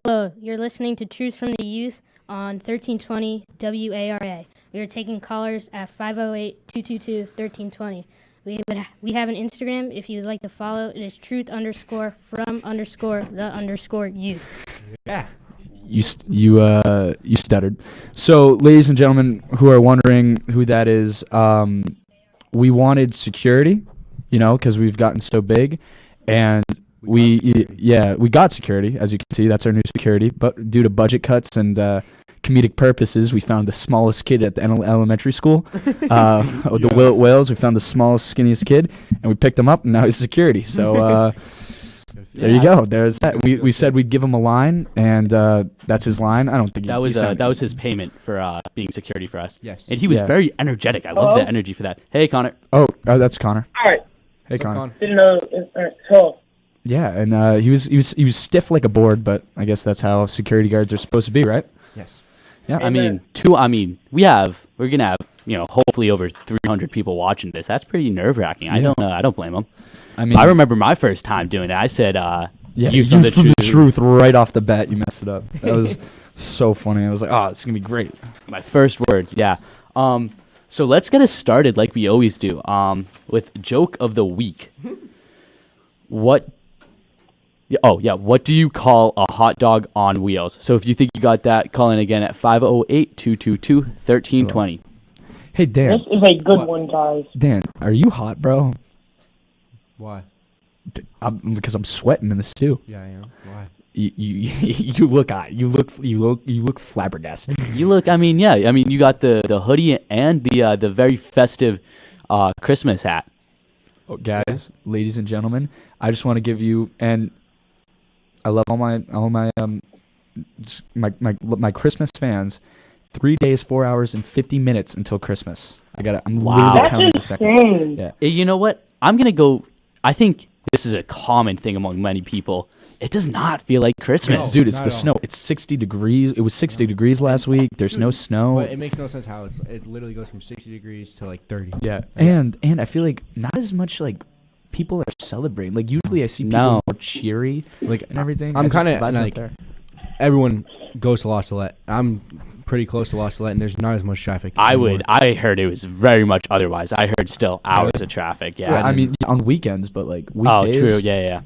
Hello, you're listening to Truth from the Youth on 1320 WARA. We are taking callers at 508-222-1320. We have an Instagram if you'd like to follow. It is truth_from_the_youth. Yeah. You stuttered. So, ladies and gentlemen who are wondering who that is, we wanted security, because we've gotten so big, and we got security, as you can see. That's our new security. But due to budget cuts and comedic purposes, we found the smallest kid at the elementary school, the Wales. We found the smallest, skinniest kid, and we picked him up, and now he's security. So there you go. There's that. We said we'd give him a line, and that's his line. I don't think that was his payment for being security for us. Yes, and he was very energetic. I love the energy for that. Hey, Connor. Oh, that's Connor. All right. Hey, Connor. Didn't know. Hello. Yeah, and he was stiff like a board, but I guess that's how security guards are supposed to be, right? Yes. Yeah. We're gonna have hopefully over 300 people watching this. That's pretty nerve wracking. Yeah. I don't blame them. I remember my first time doing it. I said, "You from the truth right off the bat. You messed it up." That was so funny. I was like, "Oh, it's gonna be great." My first words, yeah. So let's get us started like we always do. With joke of the week. What do you call a hot dog on wheels? So if you think you got that, call in again at 508-222-1320. Hey, Dan. This is a good one, guys. Dan, are you hot, bro? Why? Because I'm sweating in this too. Yeah, I am. Why? You look hot. You look flabbergasted. You look. You got the hoodie and the very festive Christmas hat. Oh, guys, ladies and gentlemen, I just want to give you, and I love all my Christmas fans. 3 days, 4 hours, and 50 minutes until Christmas. I'm literally counting the second. Yeah. You know what? I'm gonna go. I think this is a common thing among many people. It does not feel like Christmas. Dude, it's the snow. It's 60 degrees. It was 60 degrees last week. There's no snow. But it makes no sense how it literally goes from 60 degrees to like 30. Yeah. And I feel like not as much like people are celebrating. Like usually I see people more cheery and everything. I'm kind of like everyone goes to La Salette. I'm pretty close to La Salette, and there's not as much traffic. I heard it was very much otherwise. I heard still hours of traffic. Yeah. On weekends, but like weekdays. Oh, true. Yeah.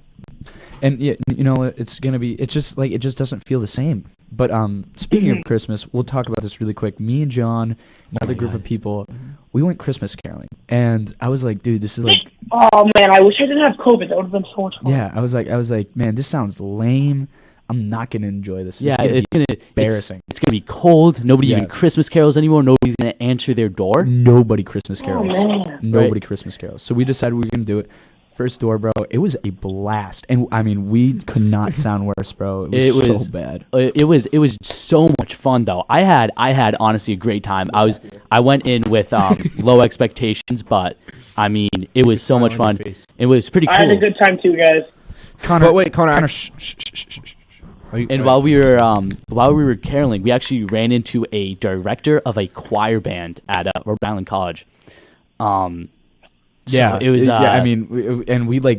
And it's gonna be. It's just like it just doesn't feel the same. But speaking of Christmas, we'll talk about this really quick. Me and John, another group of people, we went Christmas caroling, and I was like, dude, this is like. Oh man, I wish I didn't have COVID. That would have been so much fun. Yeah, I was like, man, this sounds lame. I'm not gonna enjoy this. Yeah, it's gonna be embarrassing. It's gonna be cold. Nobody even Christmas carols anymore. Nobody's gonna answer their door. Nobody Christmas carols. Oh, man. Nobody Christmas carols. So we decided we were gonna do it. First door, bro. It was a blast, and we could not sound worse, bro. It was so bad. It was so much fun though. I had honestly a great time. I went in with low expectations, but it was so much fun. It was pretty cool. I had a good time too, guys. Connor, And while we were caroling, we actually ran into a director of a choir band at Rhode Island College. So it was.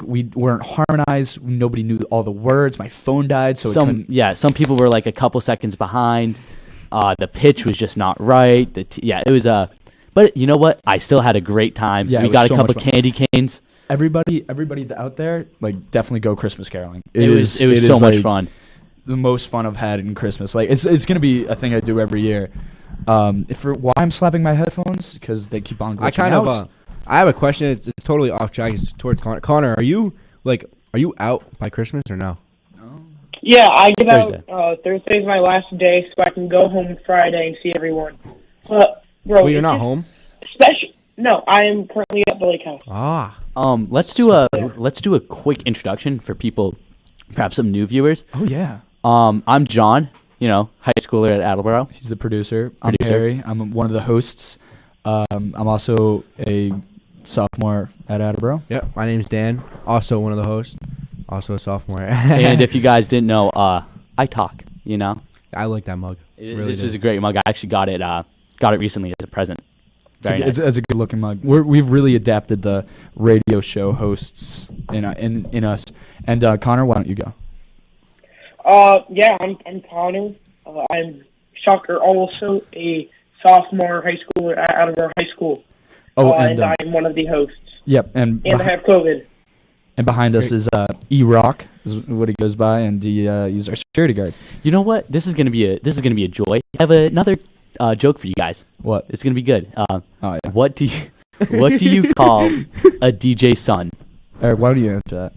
We weren't harmonized. Nobody knew all the words. My phone died, so some people were like a couple seconds behind. The pitch was just not right. It was but you know what? I still had a great time. Yeah, we got a couple candy canes. Everybody out there, like definitely go Christmas caroling. It was so much fun. The most fun I've had in Christmas. Like it's gonna be a thing I do every year. Why I'm slapping my headphones because they keep on glitching out. I have a question. It's totally off track. It's towards Connor. Connor, are you out by Christmas or no? Yeah, I get out. Thursday's my last day, so I can go home Friday and see everyone. But bro, you're not home. No, I am currently at the lake house. Let's do a quick introduction for people, perhaps some new viewers. Oh yeah. I'm John. High schooler at Attleboro. He's the producer. I'm Perry. I'm one of the hosts. I'm also a sophomore at Attleboro. Yep. My name's Dan. Also one of the hosts. Also a sophomore. And if you guys didn't know, I talk. I like that mug. This is a great mug. I actually got it recently as a present. Very nice. It's a good looking mug. We've really adapted the radio show hosts in us. And Connor, why don't you go? Yeah, I'm Connor. I'm shocker, also a sophomore high schooler out of our high school. Oh, and I'm one of the hosts. Yep, and I have COVID. And behind us is E-Rock, is what he goes by, and he's our security guard. You know what? This is gonna be a joy. I have another joke for you guys. What? It's gonna be good. Oh yeah. What do you call a DJ son? Eric, why don't you answer that?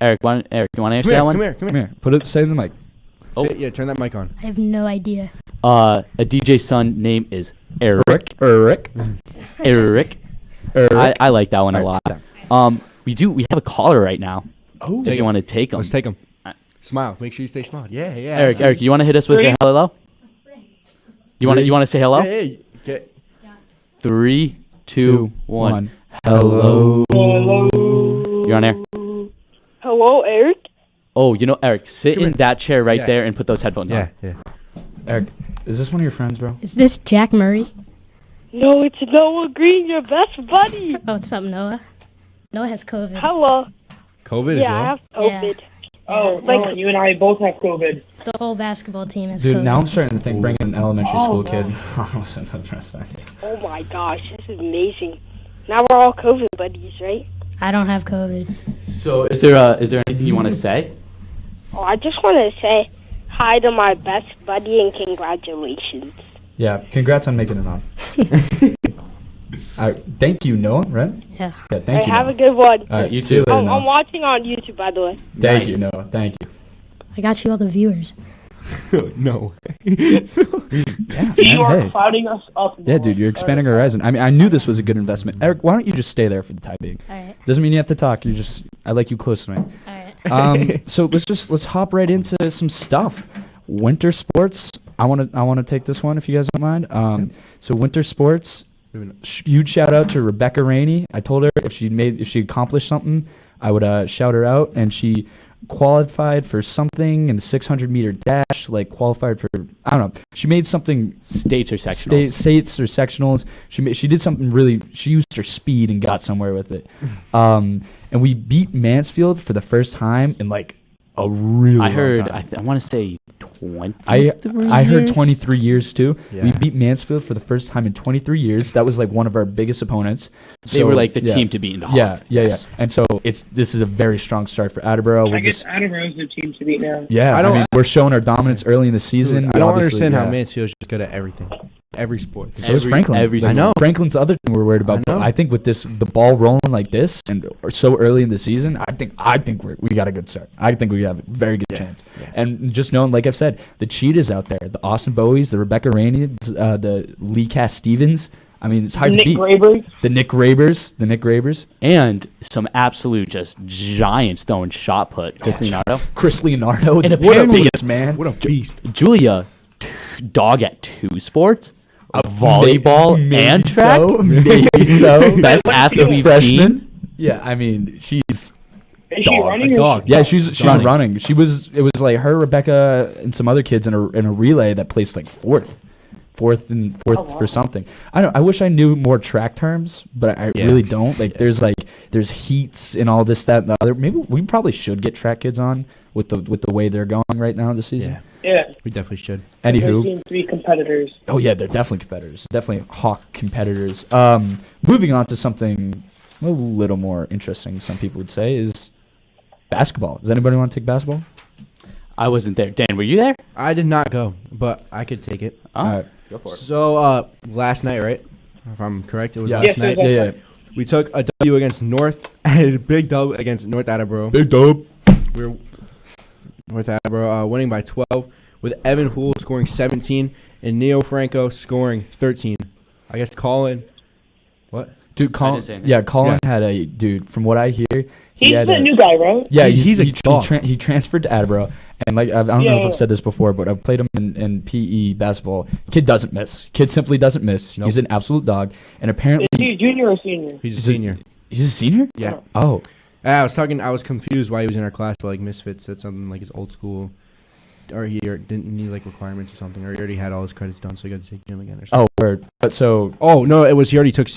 Eric, you want to answer that one? Come here. Put it. Say it in the mic. Oh. Yeah, turn that mic on. I have no idea. A DJ son name is Eric. Eric. I like that one a lot. We have a caller right now. Oh, if you want to take him. Let's take him. Smile. Make sure you stay smiled. Yeah. Eric, you want to hit us with a hello? You want to say hello? Hey. Okay. 3, 2, 1. Hello. You're on air. Hello, Eric. Oh, Eric, sit in that chair right there and put those headphones on. Yeah. Eric, is this one of your friends, bro? Is this Jack Murray? No, it's Noah Green, your best buddy. Oh, what's up, Noah? Noah has COVID. Hello. COVID as well? I have COVID. Oh, no, you and I both have COVID. The whole basketball team has Dude, COVID. now I'm starting to think bringing an elementary school no. kid. Oh my gosh, this is amazing. Now we're all COVID buddies, right? I don't have COVID. So, is there anything you want to say? Oh, I just want to say hi to my best buddy and congratulations. Yeah, congrats on making it on. All right, thank you, Noah, right? Yeah. Yeah, thank you. Have Noah. a good one. All right, You see you too. later, I'm Noah. watching on YouTube, by the way. Thank Nice. you, Noah. Thank you. I got you all the viewers. No. Yeah, You are hey. clouding us up. Yeah, dude, you're expanding our horizon. I mean, I knew this was a good investment. Eric, why don't you just stay there for the time being? All right. Doesn't mean you have to talk. I like you close to me. All right. So let's hop right into some stuff. Winter sports. I want to take this one if you guys don't mind. So winter sports. Huge shout out to Rebecca Rainey. I told her if she accomplished something, I would shout her out, and she qualified for something in the 600-meter dash. Like qualified for, I don't know. She made something States or sectionals? States or sectionals. She did something really. She used her speed and got somewhere with it. And we beat Mansfield for the first time in like a really long time. I want to say 23 I heard years? 23 years too. Yeah. We beat Mansfield for the first time in 23 years. That was like one of our biggest opponents. They were like the team to beat in the Hawk. Yeah. And so this is a very strong start for Attleboro. I guess Attleboro's the team to beat now. Yeah, I mean, we're showing our dominance early in the season. Dude, I don't understand how Mansfield's just good at everything. Every sport. So is Franklin. I know. Franklin's the other thing we're worried about. I know. I think with the ball rolling like this and so early in the season, I think we got a good start. I think we have a very good chance. Yeah. And just knowing, like I've said, the cheetahs out there, the Austin Bowies, the Rebecca Rainey, the Lee Cass Stevens. I mean, it's hard to beat. The Nick Grabers. And some absolute just giants throwing shot put. Chris Leonardo. And what a apparently- beast, man. What a beast. Julia, dog at 2 sports, a volleyball and track. Maybe so. Best athlete we've seen. Yeah, I mean, she's Is she running? dog. Yeah, she's Running. running. It was like her, Rebecca, and some other kids in a relay that placed like fourth for something. I wish I knew more track terms, but I really don't. Like there's heats and all this, that, and the other. Maybe we probably should get track kids on with the way they're going right now this season. Yeah. We definitely should. They Anywho, seem to be competitors. oh yeah, they're definitely competitors. Definitely Hawk competitors. Moving on to something a little more interesting, some people would say, is basketball. Does anybody want to take basketball? I wasn't there. Dan, were you there? I did not go, but I could take it. Oh, All right. go for it. So, last night, right? If I'm correct, it was Yeah. last Yes, night. it was. Yeah. We took a W against North and a big W against North Attleboro. Big dope. We were North Attleboro winning by 12, with Evan Houle scoring 17 and Neo Franco scoring 13. I guess Colin. What? Dude, Colin. didn't say anything. Yeah, Colin had a dude. From what I hear, He's had the a, new guy, right? Yeah, He's a dog. he transferred to Attleboro, and like I don't know if Yeah. I've said this before, but I've played him in PE basketball. Kid doesn't miss. Kid simply doesn't miss. Nope. He's an absolute dog, and apparently Is he a junior or senior? He's a senior. he's a senior. Yeah. Oh, I was confused why he was in our class, but like Misfits said something like his old school, or he didn't need like requirements or something, or he already had all his credits done, so he got to take gym again or something. oh, word. But so Oh no, it was he already took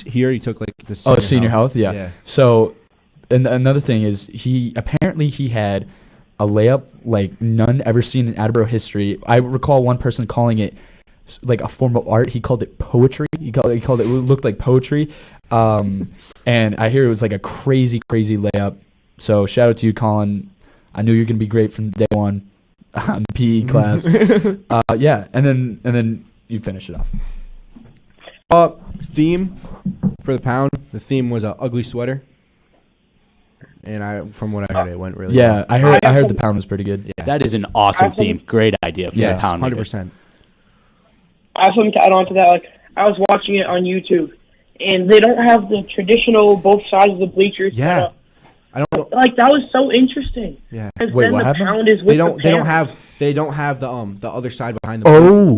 like the senior health. Yeah. So, and another thing is he had a layup like none ever seen in Attleboro history. I recall one person calling it like a form of art. He called it poetry. He called it looked like poetry. And I hear it was like a crazy layup. So shout out to you, Colin. I knew you were gonna be great from day one on PE class. Yeah, and then you finish it off. Theme for the pound. The theme was a ugly sweater. And from what I heard, it went really well. I heard the pound was pretty good. Yeah. That is an awesome theme. Great idea for the pound. 100%. I have something to add on to that. Like, I was watching it on YouTube, and they don't have the traditional both sides of the bleachers. Yeah. I don't know. Like, that was so interesting. Yeah. Because Wait, then what the happened? pound is with They don't have the other side behind the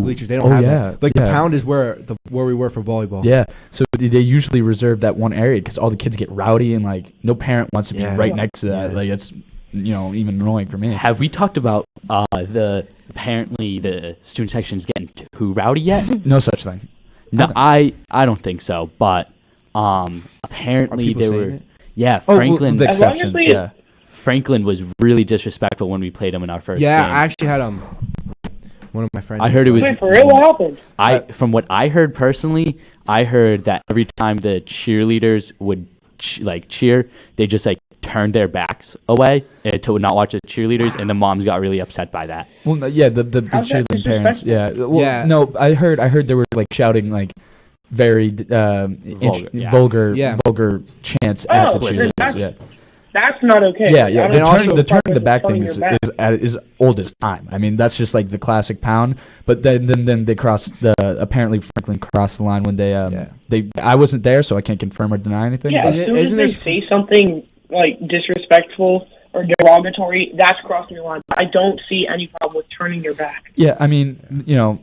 bleachers. They don't have that. Like the pound is where we were for volleyball. Yeah. So they usually reserve that one area because all the kids get rowdy and like no parent wants to be right next to that. Like it's even annoying for me. Have we talked about apparently the student section is getting too rowdy yet? No such thing. No, I don't think so. But apparently there were. It? Yeah, Franklin. The exceptions. Yeah. Franklin was really disrespectful when we played him in our first game. Yeah, I actually had one of my friends. I heard it was. Wait, for real? What happened? From what I heard personally, I heard that every time the cheerleaders would cheer, they just like turned their backs away to not watch the cheerleaders, and the moms got really upset by that. Well, the cheerleading parents. Yeah. Well, no, I heard they were like shouting like very vulgar chants at the cheerleaders. Yeah. That's not okay. Yeah. The turning the back thing is old as time. I mean, that's just like the classic pound. But then they crossed apparently Franklin crossed the line when they I wasn't there, so I can't confirm or deny anything. Yeah, as soon as they say something like disrespectful or derogatory, that's crossing the line. I don't see any problem with turning your back. Yeah, I mean,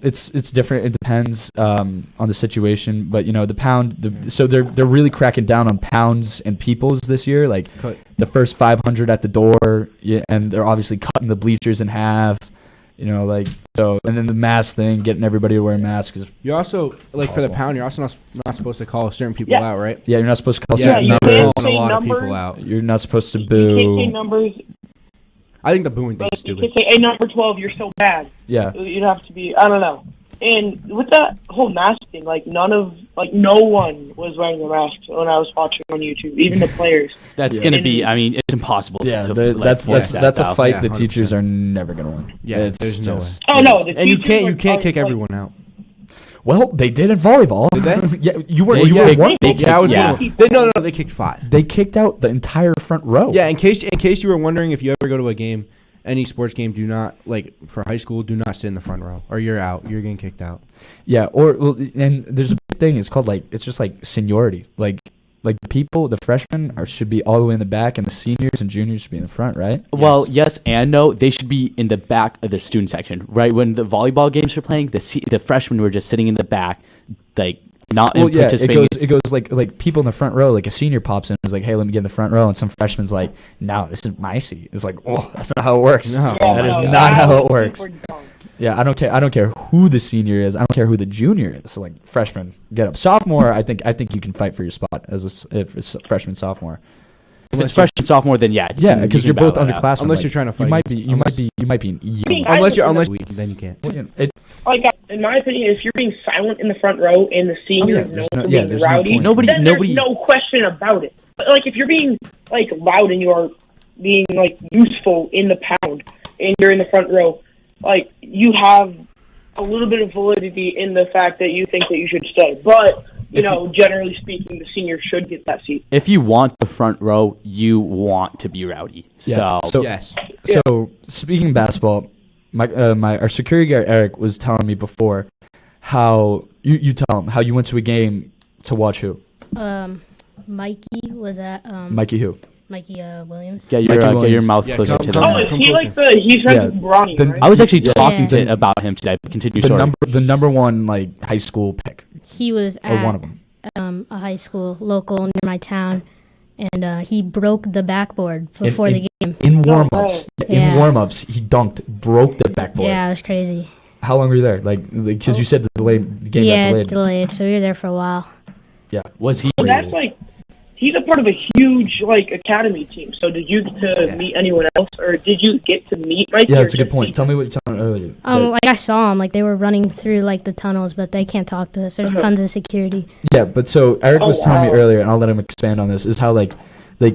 it's different. It depends on the situation, but the pound. So they're really cracking down on pounds and peoples this year. Like the first 500 at the door, and they're obviously cutting the bleachers in half. So, and then the mask thing, getting everybody to wear masks. You're also for the pound. You're also not supposed to call certain people out, right? Yeah, you're not supposed to call certain numbers. Calling a lot of people out. You're not supposed to boo. You can't say numbers. I think the booing thing is stupid. You can't say, "Hey, number 12, you're so bad." Yeah. You'd have to be. I don't know. And with that whole mask thing, no one was wearing the masks when I was watching on YouTube, even the players. That's going to be, it's impossible. Yeah, that's a fight the teachers are never going to win. Yeah, there's no way. Oh, no. And you can't kick everyone out. Well, they did in volleyball. Did they? Yeah, you were one. They kicked 5. They kicked out the entire front row. Yeah, in case you were wondering, if you ever go to a game, any sports game, do not for high school, do not sit in the front row, or you're out. You're getting kicked out. Yeah, and there's a big thing. It's called it's just like seniority. Like the freshmen should be all the way in the back, and the seniors and juniors should be in the front, right? Well, yes and no. They should be in the back of the student section, right? When the volleyball games were playing, the freshmen were just sitting in the back, not participating. It goes like people in the front row. Like a senior pops in and is like, "Hey, let me get in the front row," and some freshman's like, "No, this is my seat." It's like, "Oh, that's not how it works. No, that is not how it works." Yeah, I don't care who the senior is. I don't care who the junior is. So like freshman, get up. Sophomore, I think you can fight for your spot if it's freshman, sophomore. If it's freshman, sophomore, then yeah, because you're both underclassmen. Unless you're trying to fight, you might be in unless then you can't. In my opinion, if you're being silent in the front row and the seniors being rowdy, then there's no question about it. But if you're being loud and you are being useful in the pound and you're in the front row, you have a little bit of validity in the fact that you think that you should stay. But generally speaking, the seniors should get that seat. If you want the front row, you want to be rowdy. Yeah. So yes. So speaking of basketball, our security guard Eric was telling me before how you tell him how you went to a game to watch who? Mikey was at Mikey who? Mikey Williams. Get your mouth closer to them. Oh, is he he's Bronny, right? I was actually talking about him today. Continue. The number one high school pick. He was at one of them. A high school local near my town, and he broke the backboard before the game. In warm-ups. In warm-ups, he broke the backboard. Yeah, it was crazy. How long were you there? Because you said the game got delayed. Yeah, delayed. So we were there for a while. Yeah. Was he? Well, that's he's a part of a huge academy team. So did you get to meet anyone else, or did you get to meet Mikey? Yeah, that's a good point. Tell me what you told me earlier. I saw them. They were running through the tunnels, but they can't talk to us. There's tons of security. Yeah, but so Eric was telling me earlier, and I'll let him expand on this. Is how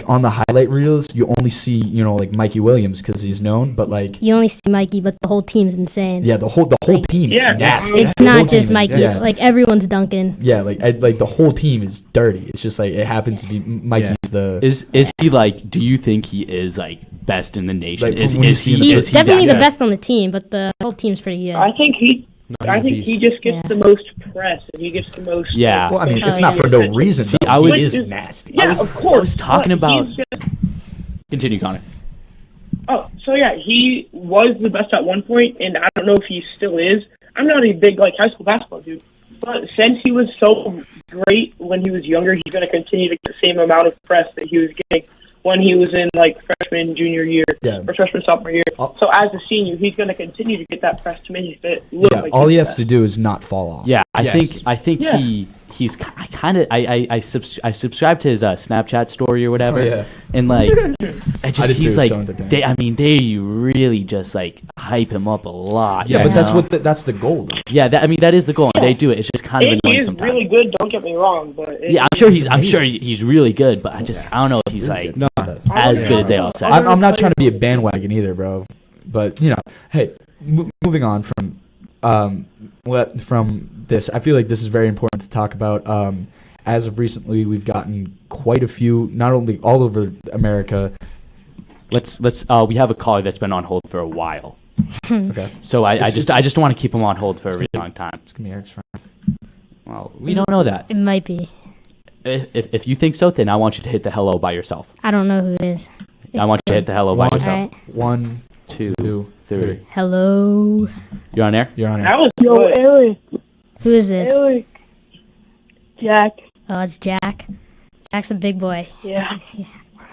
on the highlight reels, you only see, Mikey Williams because he's known, but you only see Mikey, but the whole team's insane. Yeah, the whole team is nasty. It's not just Mikey. Everyone's dunking. Yeah, the whole team is dirty. It's just it happens to be Mikey's the. Is he do you think he is best in the nation? He's definitely the best on the team, but the whole team's pretty good. I think he just gets the most press, and he gets the most. Yeah. Well, I mean, it's not for no reason. See, he is nasty. Yeah, of course. I was talking about. Continue, Connor. Oh, so yeah, he was the best at one point, and I don't know if he still is. I'm not a big high school basketball dude, but since he was so great when he was younger, he's going to continue to get the same amount of press that he was getting when he was in freshman, junior year, or freshman, sophomore year. So as a senior, he's going to continue to get that press to make it look like all he has to do is not fall off. Yeah, I think he's I subscribe to his Snapchat story or whatever. Oh, yeah. And they really just hype him up a lot. Yeah, but that's the goal. Though. Yeah, that is the goal. And they do it. It's just kind of annoying sometimes. He is really good. Don't get me wrong, but I'm sure he's really good. But I don't know if he's as good as they all say. I'm not trying to be a bandwagon either, bro. But hey, moving on from this, I feel like this is very important to talk about. As of recently, we've gotten quite a few, not only all over America. Let's we have a caller that's been on hold for a while. Okay. So I just want to keep him on hold for a really long time. It's gonna be Eric's friend. Well, we don't know that. It might be. If you think so, then I want you to hit the hello by yourself. I don't know who it is. I want you to hit the hello by yourself. Right. 1, 2, 3. Hello. You're on air? You're on air. That was Eric. Who is this? Eric. Jack. Oh, it's Jack. Jack's a big boy. Yeah.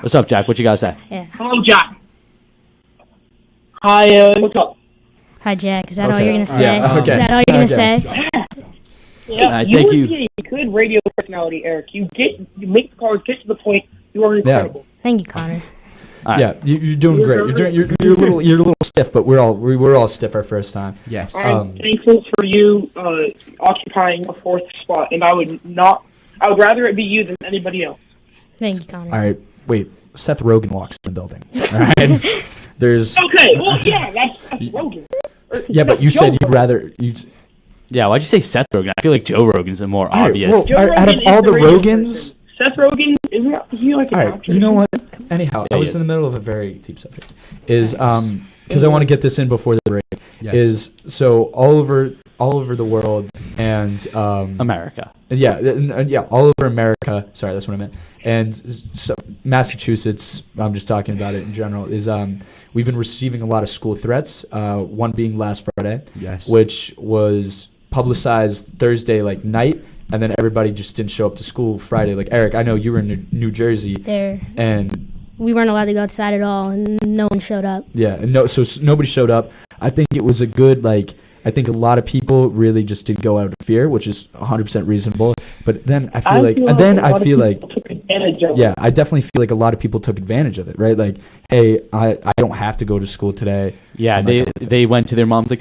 What's up, Jack? What you gotta say? Yeah. Hello, Jack. Hi, Eric. What's up? Hi, Jack. Is that all you're gonna say? Yeah, okay. Is that all you're gonna say? Yeah, thank you. You a good radio personality, Eric. You make the callers get to the point. You are incredible. Thank you, Connor. Right. Yeah, you're doing great. You're a little stiff, but we're all stiff our first time. Yes. I'm thankful for you occupying a fourth spot, and I would rather it be you than anybody else. Thank you, Connor. All right, wait. Seth Rogen walks in the building. All right. There's. Okay. Well, yeah, that's Rogen. Yeah, but you said you'd rather you. Yeah, why'd you say Seth Rogen? I feel like Joe Rogan's a more obvious. Well, out of all the Rogans, Seth Rogen isn't he like an actor? You know what? Anyhow, I was in the middle of a very deep subject. Because I want to get this in before the break. Yes. Is so all over the world and America. Yeah, all over America. Sorry, that's what I meant. And so Massachusetts, I'm just talking about it in general, is we've been receiving a lot of school threats. One being last Friday, yes, which was publicized Thursday night, and then everybody just didn't show up to school Friday. Eric, I know you were in New Jersey, and we weren't allowed to go outside at all, and no one showed up. Yeah, so nobody showed up. I think it was a good I think a lot of people really just did go out of fear, which is 100% reasonable. But then I feel I definitely feel like a lot of people took advantage of it, right? Hey, I don't have to go to school today. Yeah, they went to their moms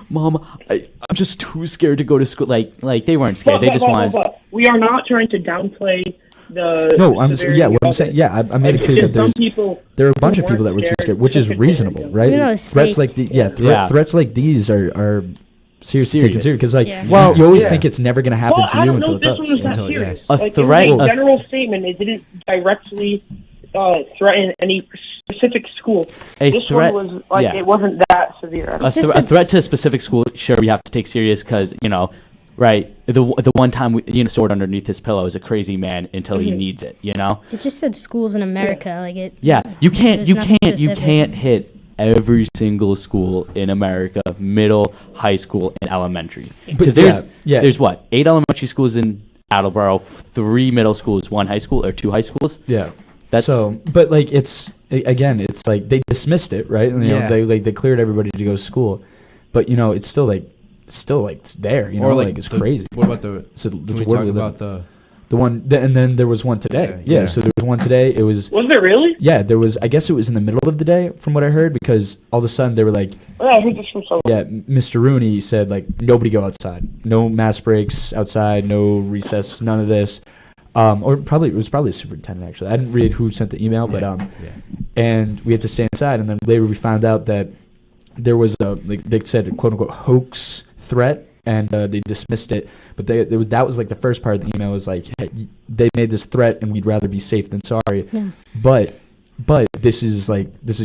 Mom, I'm just too scared to go to school. They weren't scared. They just wanted. We are not trying to downplay the. No, what I'm saying. Yeah, I made it clear that there are a bunch of people that were too scared, which is reasonable, right? Threats like threats like these are seriously taken serious because you always think it's never going to happen to you until it does. A threat, a general statement. It didn't directly threaten any specific school. This one was it wasn't that severe. A threat to a specific school, sure, we have to take serious because right. The one time sword underneath his pillow is a crazy man until he needs it. It just said schools in America. Yeah, you can't hit every single school in America, middle, high school, and elementary. Because there's what 8 elementary schools in Attleboro, 3 middle schools, 1 high school, or 2 high schools. Yeah. But it's they dismissed it, right? And they cleared everybody to go to school, but it's still it's there, it's crazy. What about can we talk about And then there was one today. Yeah, so there was one today. It was. Was there really? Yeah, there was. I guess it was in the middle of the day, from what I heard, because all of a sudden they were like. Oh, I heard this from someone. Yeah, Mr. Rooney said like nobody go outside, no mass breaks outside, no recess, none of this. Or probably it was probably the superintendent actually. I didn't read who sent the email, but and we had to stay inside. And then later we found out that there was a they said a quote unquote hoax threat. And they dismissed it, but that was like the first part of the email was like, hey, they made this threat, and we'd rather be safe than sorry. Yeah. But this is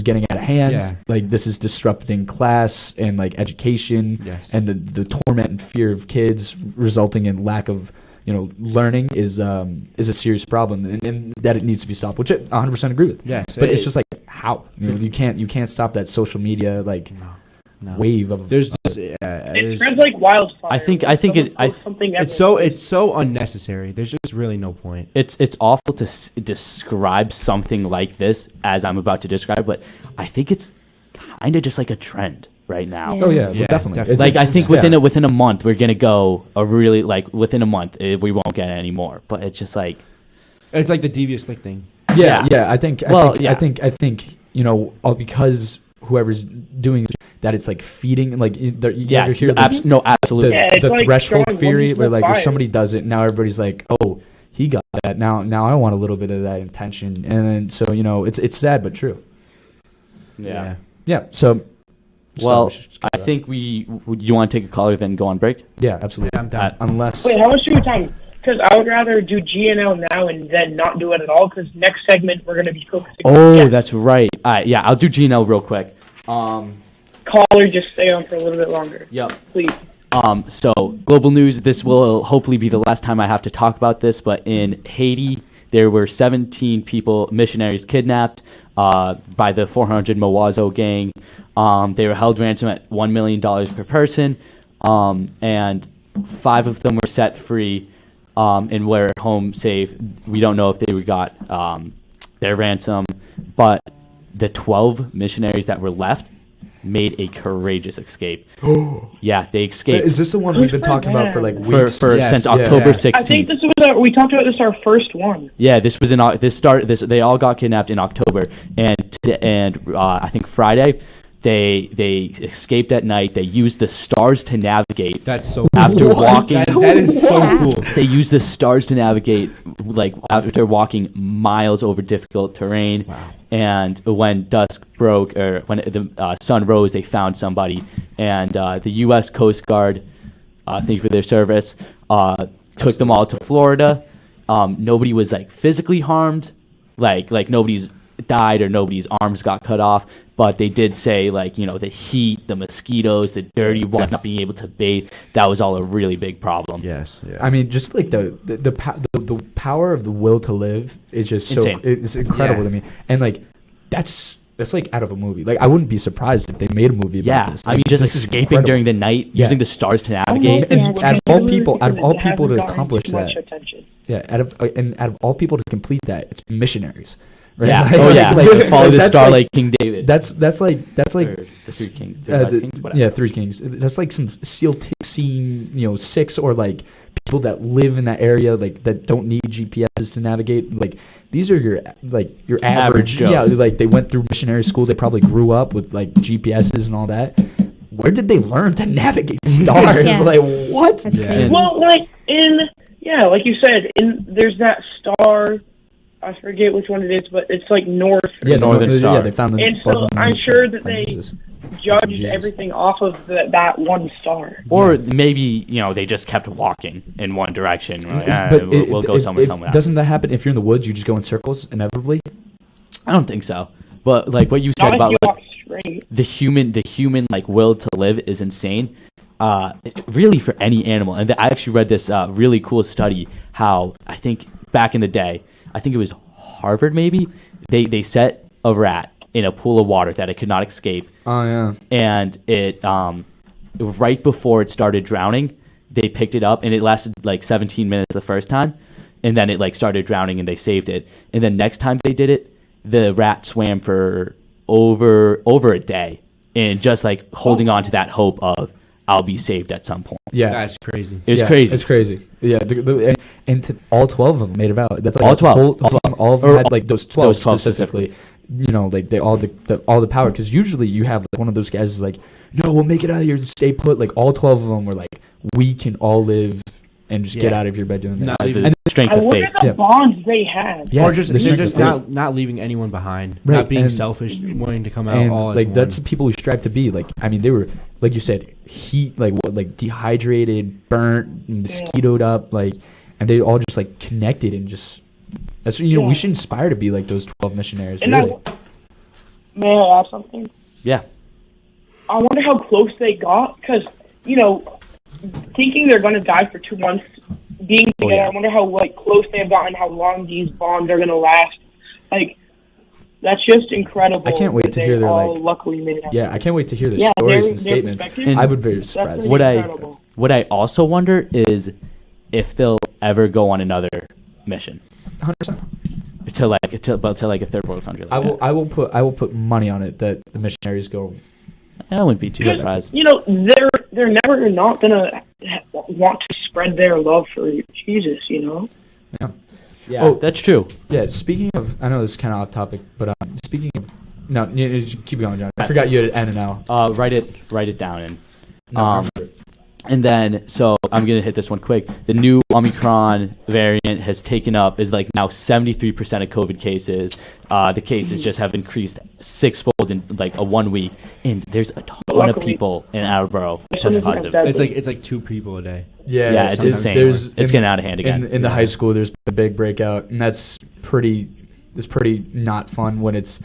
getting out of hand. Yeah. Like this is disrupting class and like education, and the torment and fear of kids resulting in lack of learning is a serious problem, and that it needs to be stopped. Which I 100% agree with. Yeah, but it's just like how you can't stop that social media wave of there's just it spreads like wildfire. I think it's so unnecessary. There's just really no point. It's awful to describe something like this as I'm about to describe, but I think it's kind of just like a trend right now. Oh yeah, definitely. Like I think within a month we're gonna go within a month we won't get it anymore. But it's just like it's like the devious lick thing. Yeah. I think because whoever's doing this, that it's like feeding absolutely the threshold theory where if somebody does it now everybody's like, oh, he got that, now I want a little bit of that intention, and then so it's sad but true. So I think you want to take a caller then go on break. Absolutely. I'm done. Unless wait, how much do we time? Because I would rather do GNL now and then not do it at all, because next segment we're going to be focusing on that's right. I'll do GNL real quick. Caller, just stay on for a little bit longer. Yep. Please. So global news, this will hopefully be the last time I have to talk about this, but in Haiti, there were 17 missionaries kidnapped by the 400 Mawazo gang. They were held ransom at $1 million per person, and 5 of them were set free and were home safe. We don't know if they got their ransom, but the 12 missionaries that were left made a courageous escape. Yeah, they escaped. Is this the one we've been talking about for like weeks? Since October 16th. I think this was we talked about this our first one. Yeah, this was they all got kidnapped in October, and I think Friday they escaped at night. They used the stars to navigate. That's so after cool. walking. That is so cool. They used the stars to navigate after walking miles over difficult terrain. Wow. And when dusk broke, or when the sun rose, they found somebody. And the U.S. Coast Guard, thank you for their service, took them all to Florida. Nobody was physically harmed, like nobody's died or nobody's arms got cut off. But they did say the heat, the mosquitoes, the dirty water, not being able to bathe, that was all a really big problem. Yes. Yeah. I mean, just the power of the will to live is just insane. It's incredible to me. And that's out of a movie. I wouldn't be surprised if they made a movie about this. I mean, just escaping during the night, using the stars to navigate. And out of all people to accomplish that. Out of all people to complete that, it's missionaries. Right? Yeah. Follow the star like King David. That's like the three kings. Whatever. 3 Kings. That's like some SEAL scene, 6 or people that live in that area that don't need GPSs to navigate. These are your average Joes. They went through missionary school. They probably grew up with GPSs and all that. Where did they learn to navigate stars? What? That's crazy. Well, like you said, there's that star. I forget which one it is, but it's north. Yeah, Northern Star. Yeah, they found them. And so I'm sure that they judged everything off of that one star. Or maybe, they just kept walking in one direction. We'll go somewhere. Doesn't that happen if you're in the woods? You just go in circles inevitably? I don't think so. But what you said about the human will to live is insane. Really for any animal. And I actually read this really cool study how I think back in the day, I think it was Harvard maybe, they set a rat in a pool of water that it could not escape. Oh, yeah. And it right before it started drowning, they picked it up, and it lasted 17 minutes the first time, and then it started drowning, and they saved it. And then next time they did it, the rat swam for over a day, and just holding on to that hope of I'll be saved at some point. Yeah, That's crazy. It was crazy. It's crazy. Yeah, all 12 of them made it out. That's like All 12. All of them had like those 12 specifically. You know, like they all the power. Because usually you have like one of those guys is like, no, we'll make it out of here and stay put. Like all 12 of them were like, we can all live and just get out of here by doing this. And the strength of faith. The bonds they had. Or just not leaving anyone behind. Right. Not being selfish, wanting to come out all like as that's one. the people we strive to be. Like, I mean, they were, like you said, dehydrated, burnt, mosquitoed up, like, and they all just like connected and just. That's we should inspire to be like those 12 missionaries. And really. May I add something? Yeah. I wonder how close they got because thinking they're going to die for 2 months, being together, I wonder how like close they have gotten, how long these bonds are going to last. Like, that's just incredible. I can't wait to hear their luckily made it out. Yeah, I can't wait to hear their stories and statements. I would be surprised. What I also wonder is if they'll ever go on another mission. 100%. To like a third world country. Like I will put money on it that the missionaries go. I wouldn't be too surprised. They're never not gonna want to spread their love for Jesus. Yeah. Yeah. Oh, that's true. Yeah. Speaking of, I know this is kind of off topic, but speaking of, no, keep going, John. I forgot you had N and L. Write it down and then, so I'm going to hit this one quick. The new Omicron variant has taken up, is like now 73% of COVID cases. The cases just have increased sixfold in like a 1 week. And there's a ton of people in Attleboro testing positive. It's like 2 people a day. Yeah, it's insane. It's getting out of hand again. In the high school, there's a big breakout. And that's pretty not fun when it's,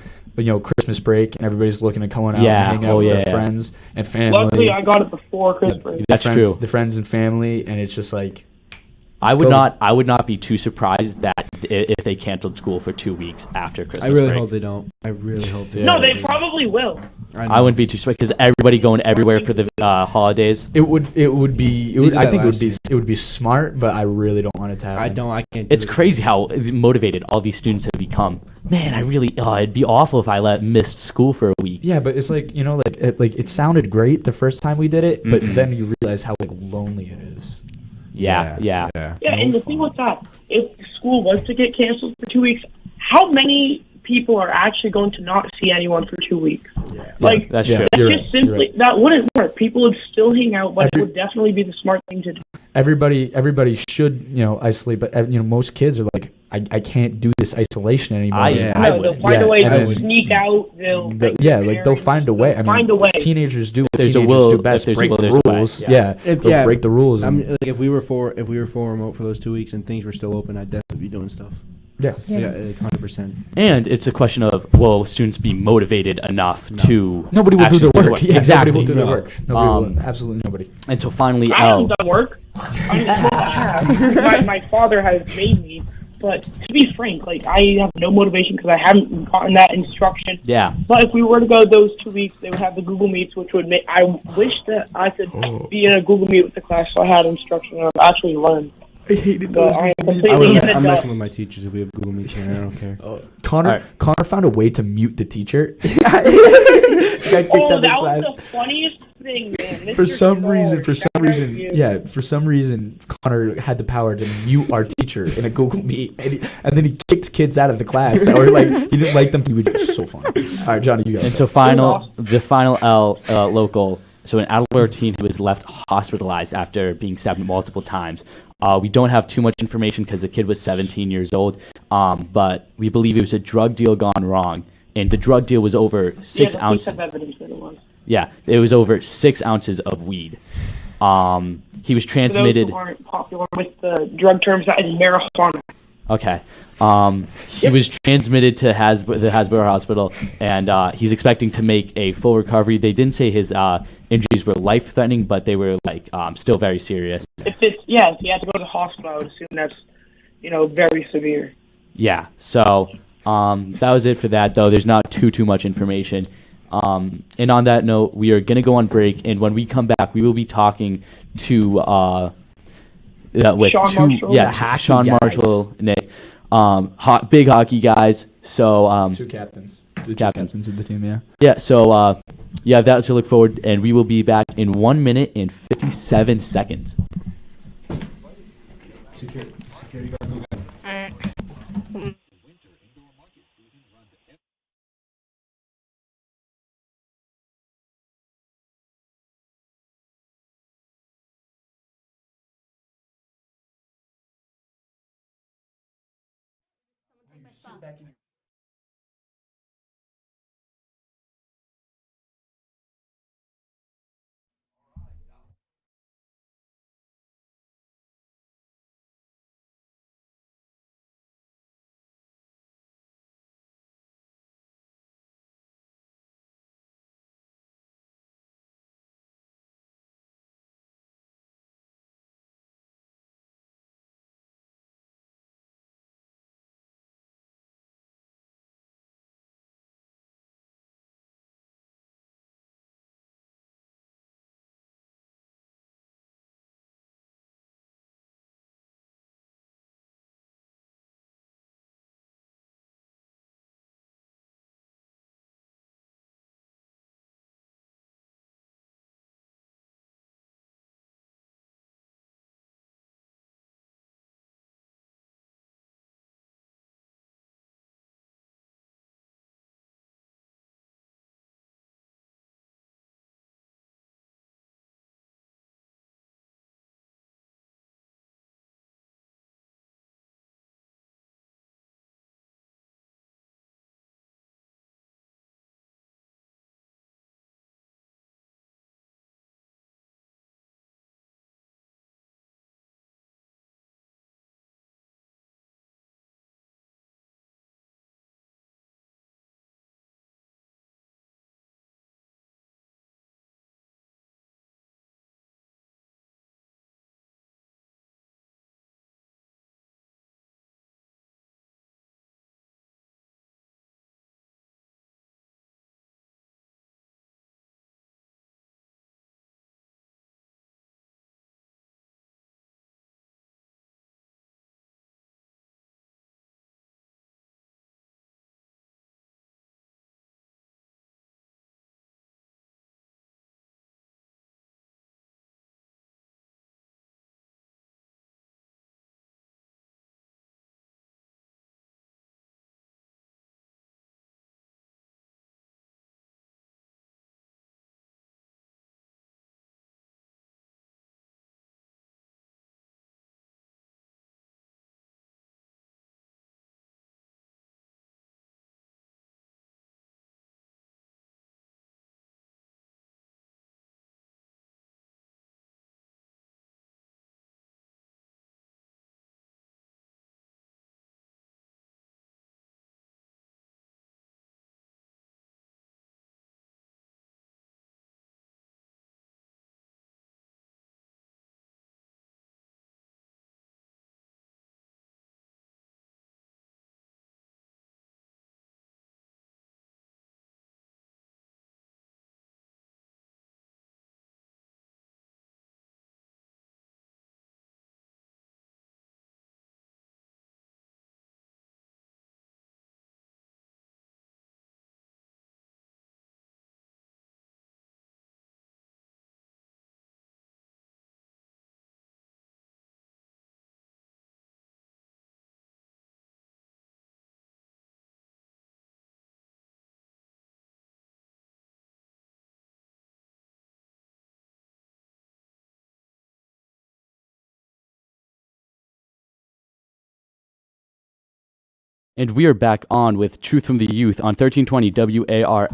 Christmas break and everybody's looking to come on out and hang out with their friends and family. Luckily, I got it before Christmas break. That's true. The friends and family, and it's just like. I would not be too surprised that if they canceled school for 2 weeks after Christmas. I really break. hope they don't. I really hope they don't. No, they probably will. I wouldn't be too surprised because everybody going everywhere for the holidays. It would be smart, but I really don't want it to happen. I can't. It's crazy how motivated all these students have become. Man, it'd be awful if I missed school for a week. Yeah, but it's like it sounded great the first time we did it, but then you realize how lonely it is. Yeah. And the thing with that, if school was to get canceled for 2 weeks, how many people are actually going to not see anyone for 2 weeks? Like, that's true. That's just simply that wouldn't work. People would still hang out, but it would definitely be the smart thing to do. Everybody should isolate, but most kids are like, I can't do this isolation anymore. They'll find a way to sneak out. They'll find a way. Teenagers do what teenagers do best: break the rules. They'll break the rules. If we were for remote for those 2 weeks and things were still open, I'd definitely be doing stuff. Yeah, 100%. And it's a question of, will students be motivated enough to? Nobody will do their work. Yeah, exactly. Nobody will do their work. Nobody will. Absolutely nobody. And so finally, I haven't done work. My father has made me. But to be frank, I have no motivation because I haven't gotten that instruction. Yeah. But if we were to go those 2 weeks, they would have the Google Meets, which would make. I wish that I could be in a Google Meet with the class so I had instruction and actually learned. I hated those. I'm messing with my teachers if we have Google Meets here. I don't care. Connor found a way to mute the teacher. That was the funniest thing, man. For some reason, Connor had the power to mute our teacher in a Google Meet, and then he kicked kids out of the class that were he didn't like them. He was just so funny. All right, Johnny, you go. And so the final L local. So an Attleboro teen who was left hospitalized after being stabbed multiple times. We don't have too much information because the kid was 17 years old, but we believe it was a drug deal gone wrong, and the drug deal was over 6 ounces. Yeah, it was over 6 ounces of weed. He was transmitted. For those who aren't popular with the drug terms, that is marijuana. Okay. He was transmitted to the Hasbro Hospital, and he's expecting to make a full recovery. They didn't say his injuries were life-threatening, but they were still very serious. If he had to go to the hospital, I would assume that's very severe. Yeah. So that was it for that, though. There's not too much information. And on that note, we are going to go on break, and when we come back, we will be talking to Sean Marshall, Nick, big hockey guys. So two captains of the team, yeah. Yeah. So You have that to look forward, and we will be back in 1 minute and 57 seconds. And we are back on with Truth from the Youth on 1320 WARA.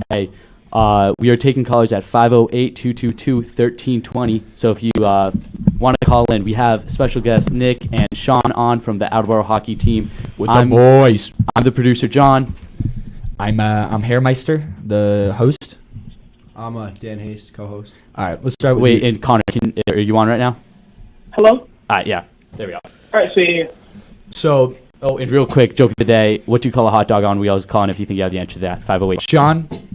We are taking callers at 508-222-1320. So if you want to call in, we have special guests Nick and Sean on from the Attleboro hockey team. With the boys. I'm the producer, John. I'm Hairmeister, the host. I'm Dan Hayes, co-host. All right, let's start with Wait, and Connor, are you on right now? Hello? Yeah, there we go. All right, So, and real quick, joke of the day, what do you call a hot dog on wheels? Call in if you think you have the answer to that. 508.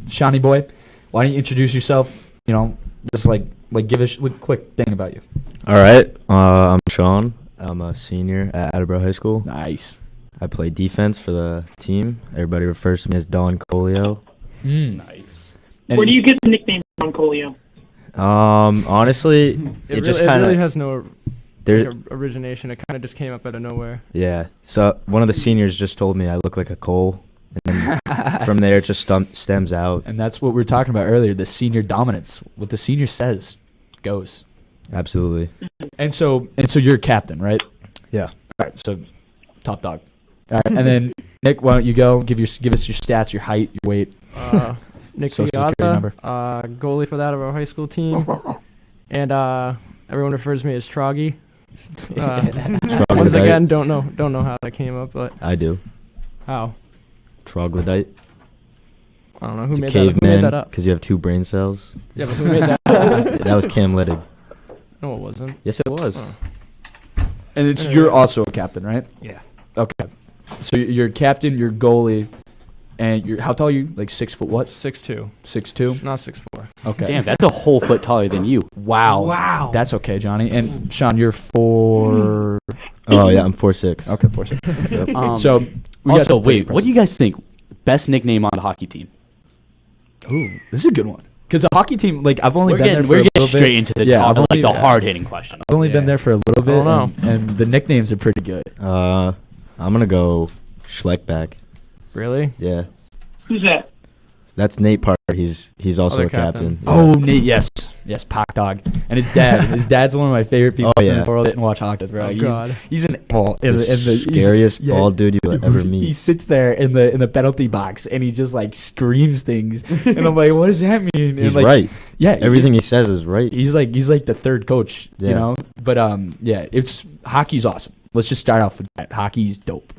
Shawnee boy, why don't you introduce yourself? You know, just like give a quick thing about you. All right, I'm Sean. I'm a senior at Attleboro High School. Nice. I play defense for the team. Everybody refers to me as Don Colio. Nice. Where do you get the nickname Don Colio? Honestly, it just kind of really has no there's origination. It kind of just came up out of nowhere. Yeah. So one of the seniors just told me I look like a coal, and then from there it just stems out. And that's what we were talking about earlier. The senior dominance. What the senior says goes. Absolutely. And so you're a captain, right? Yeah. All right. So top dog. All right. And then Nick, why don't you go? Give us your stats, your height, your weight. Nick Social security number. Goalie for that of our high school team, and everyone refers to me as Troggy. Once again, don't know how that came up, but I do. How? Troglodyte. I don't know It's who a made that up. Because you have 2 brain cells. Yeah, but who made that up? That was Cam Littig. No, it wasn't. Yes, it was. Oh. And you're also a captain, right? Yeah. Okay. So you're a captain, you're goalie, and you're how tall are you? Like 6 foot what? 6'2". 6'2". Not 6'4". Okay. Damn, that's a whole foot taller than you. Wow. That's okay, Johnny. And Sean, you're 4. Oh yeah, I'm 4'6". Okay, 4'6". Yep. So we got also, some pretty wait, what do you guys think? Best nickname on the hockey team? Ooh, this is a good one. Because the hockey team, like I've only been there for we're a little getting straight into the the hard hitting question. I've only been there for a little bit, know. and the nicknames are pretty good. I'm gonna go Schleckback. Really? Yeah. Who's that? That's Nate Parker. He's also Other a captain. captain. Oh, Nate, yes, Pac Dog, and his dad. His dad's one of my favorite people in yeah. the world. Didn't watch hockey, bro. Oh, God. He's an animal. The scariest bald dude you'll ever meet. He sits there in the penalty box and he just like screams things, and I'm like, what does that mean? And He's like, right. Yeah, Everything he says is right. He's like the third coach, you Yeah. know. But yeah, it's hockey's awesome. Let's just start off with that. Hockey's dope.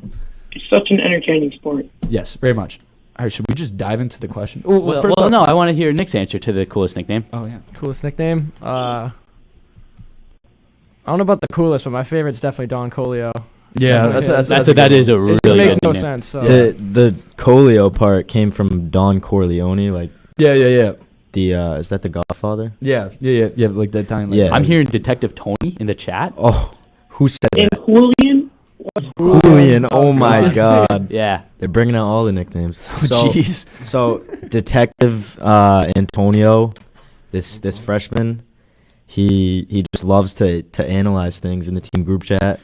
It's such an entertaining sport. Yes, very much. All right, should we just dive into the question? Well, first off, no, I want to hear Nick's answer to the coolest nickname. Oh yeah. Coolest nickname? I don't know about the coolest, but my favorite's definitely Don Colio. Yeah, that is a really It just makes good no nickname. sense. So. The Colio part came from Don Corleone, like Yeah. the is that the Godfather? Yeah, like the Italian. Yeah. I'm hearing Detective Tony in the chat. Oh, who said And that? Julian? Julian. Oh my Just- God. Yeah. They're bringing out all the nicknames. Oh, jeez. So Detective Antonio, this freshman, he just loves to analyze things in the team group chat.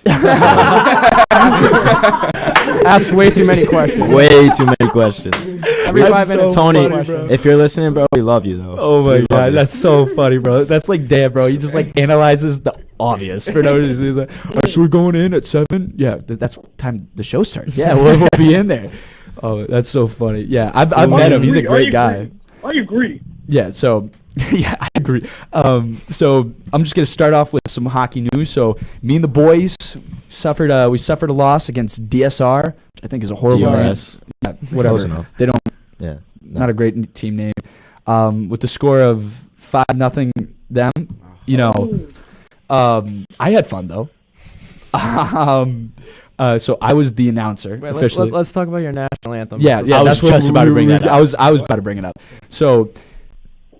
Asked way too many questions. Way too many questions. Every 5 minutes. Tony, question. if you're listening, bro, we love you though. Oh my We love God, you. that's so funny, bro. That's like Dan, bro. He just like analyzes the obvious for no reason. He's like, all right, so we're going in at 7. Yeah, that's what time the show starts. Yeah, we'll be in there. Oh, that's so funny. Yeah, I've met him. He's a great guy. I agree. Yeah, so yeah, I agree. So I'm just gonna start off with some hockey news. So me and the boys suffered a loss against DSR, which I think is a horrible DRS. name. Yeah, whatever. Close enough. They don't. Yeah. Not a great team name. With the score of 5-0 them. You know, I had fun though. So I was the announcer Wait, officially. let's talk about your national anthem. Yeah, I was that's what just about to bring that up. I was about to bring it up. So